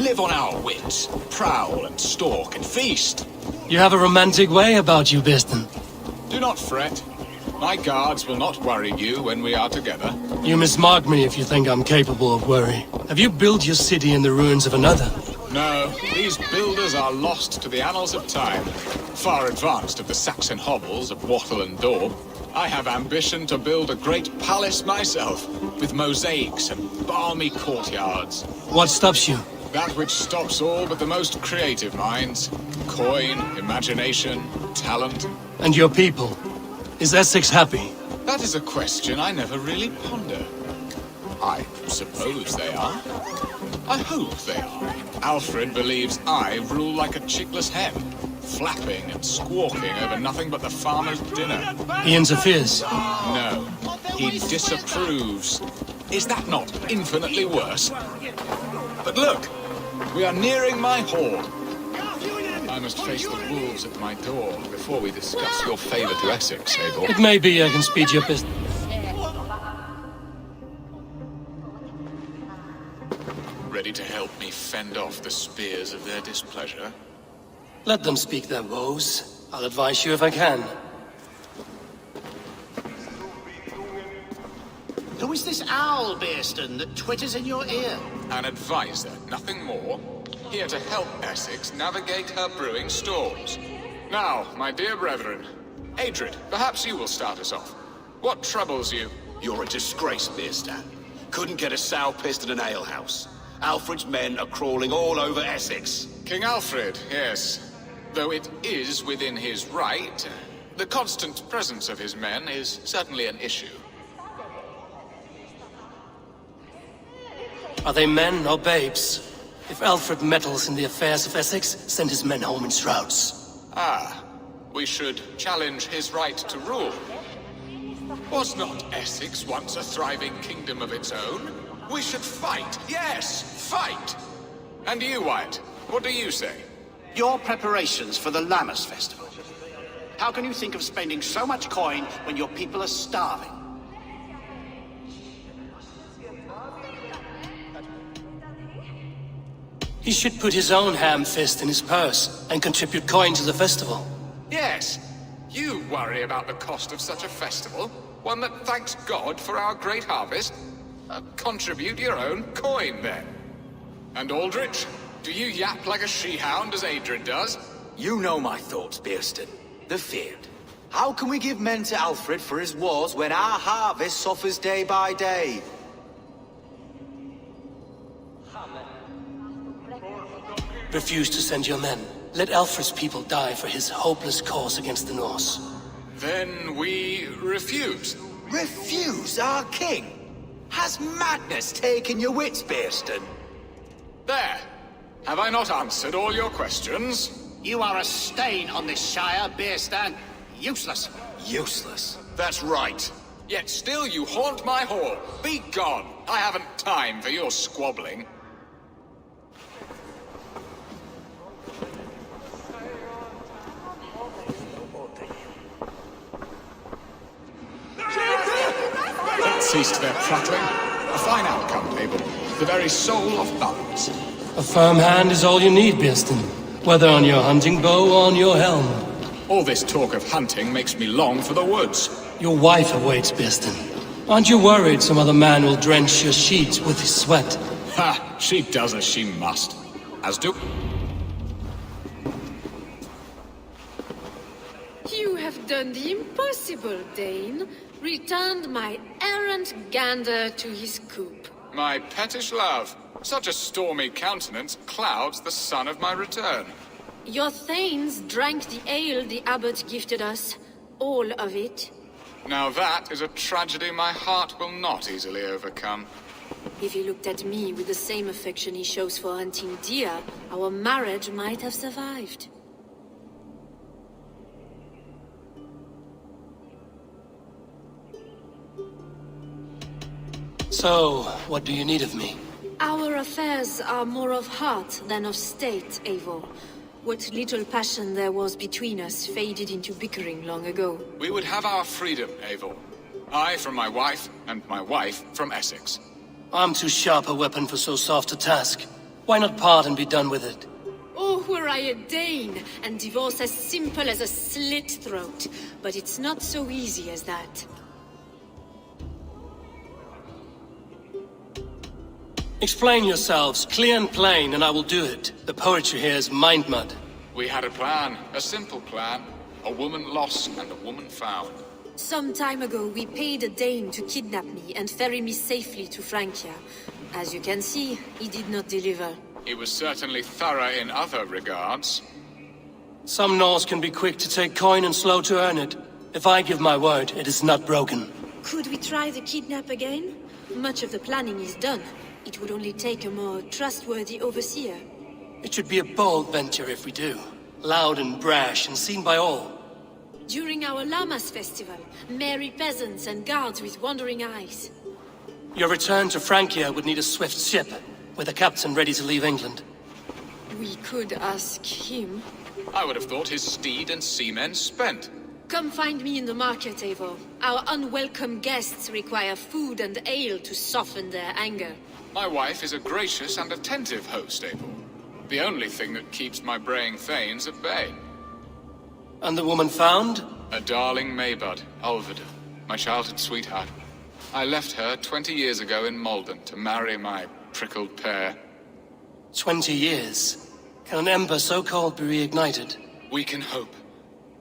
Live on our wits, prowl and stalk and feast. You have a romantic way about you, Björsten. Do not fret. My guards will not worry you when we are together. You mismark me if you think I'm capable of worry. Have you built your city in the ruins of another? No, these builders are lost to the annals of time. Far advanced of the Saxon hovels of wattle and daub. I have ambition to build a great palace myself, with mosaics and balmy courtyards. What stops you? That which stops all but the most creative minds. Coin, imagination, talent. And your people? Is Essex happy? That is a question I never really ponder. I suppose they are. I hope they are. Alfred believes I rule like a chickless hen, flapping and squawking over nothing but the farmer's dinner. He interferes. No, he disapproves. Is that not infinitely worse? But look, we are nearing my hall. I must face the wolves at my door before we discuss your favor to Essex, Abel. It may be I can speed your business. Ready to help me fend off the spears of their displeasure? Let them speak their woes. I'll advise you if I can. Who is this owl, Bearston, that twitters in your ear? An advisor, nothing more. Here to help Essex navigate her brewing storms. Now, my dear brethren, Adrid, perhaps you will start us off. What troubles you? You're a disgrace, Bearstan. Couldn't get a sow pissed at an alehouse. Alfred's men are crawling all over Essex. King Alfred, yes. Though it is within his right, the constant presence of his men is certainly an issue. Are they men or babes? If Alfred meddles in the affairs of Essex, send his men home in shrouds. Ah, we should challenge his right to rule. Was not Essex once a thriving kingdom of its own? We should fight, yes, fight! And you, Wyatt, what do you say? Your preparations for the Lammas festival. How can you think of spending so much coin when your people are starving? He should put his own ham fist in his purse and contribute coin to the festival. Yes, you worry about the cost of such a festival, one that thanks God for our great harvest. Contribute your own coin, then. And Aldrich, do you yap like a she-hound as Adrid does? You know my thoughts, Bearston. The feared. How can we give men to Alfred for his wars when our harvest suffers day by day? Refuse to send your men. Let Alfred's people die for his hopeless cause against the Norse. Then we refuse. Refuse our king? Has madness taken your wits, Bearston? There. Have I not answered all your questions? You are a stain on this shire, Bearstan. Useless. Useless? That's right. Yet still you haunt my hall. Be gone. I haven't time for your squabbling. That ceased their prattling. A fine outcome, Abel. The very soul of balance. A firm hand is all you need, Bearston. Whether on your hunting bow or on your helm. All this talk of hunting makes me long for the woods. Your wife awaits, Bearston. Aren't you worried some other man will drench your sheets with his sweat? Ha! She does as she must. As do... You have done the impossible, Dane. Returned my errant gander to his coop. My pettish love. Such a stormy countenance clouds the sun of my return. Your thanes drank the ale the abbot gifted us. All of it. Now that is a tragedy my heart will not easily overcome. If he looked at me with the same affection he shows for hunting deer, our marriage might have survived. So, what do you need of me? Our affairs are more of heart than of state, Eivor. What little passion there was between us faded into bickering long ago. We would have our freedom, Eivor. I from my wife, and my wife from Essex. I'm too sharp a weapon for so soft a task. Why not part and be done with it? Oh, were I a Dane, and divorce as simple as a slit throat. But it's not so easy as that. Explain yourselves, clear and plain, and I will do it. The poetry here is mind mud. We had a plan, a simple plan. A woman lost and a woman found. Some time ago, we paid a Dane to kidnap me and ferry me safely to Francia. As you can see, he did not deliver. He was certainly thorough in other regards. Some Norse can be quick to take coin and slow to earn it. If I give my word, it is not broken. Could we try the kidnap again? Much of the planning is done. It would only take a more trustworthy overseer. It should be a bold venture if we do. Loud and brash and seen by all. During our Llamas festival, merry peasants and guards with wandering eyes. Your return to Francia would need a swift ship, with a captain ready to leave England. We could ask him. I would have thought his steed and seamen spent. Come find me in the market, Eivor. Our unwelcome guests require food and ale to soften their anger. My wife is a gracious and attentive host, Abel. The only thing that keeps my braying thanes at bay. And the woman found? A darling Maybud, Ulvida, my childhood sweetheart. I left her 20 years ago in Malden to marry my prickled pear. 20 years? Can an ember so cold be reignited? We can hope.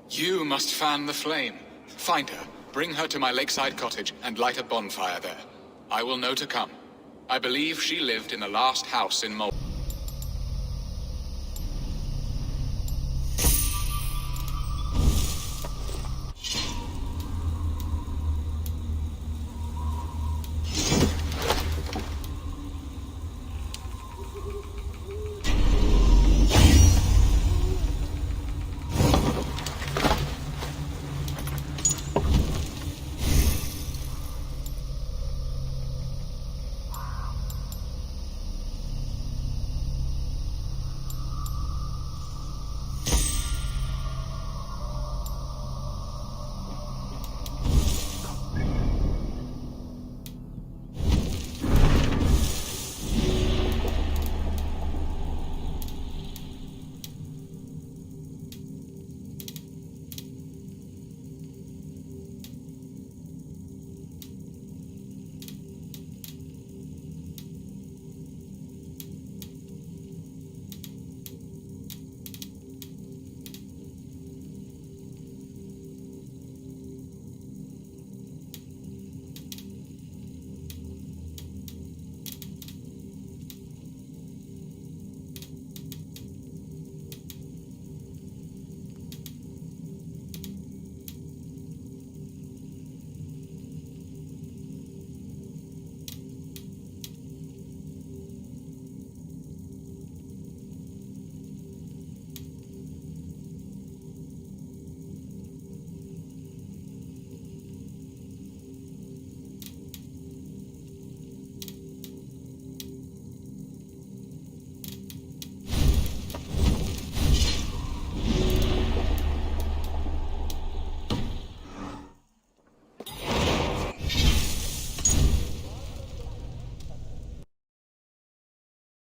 You must fan the flame. Find her, bring her to my lakeside cottage, and light a bonfire there. I will know to come. I believe she lived in the last house in Malden.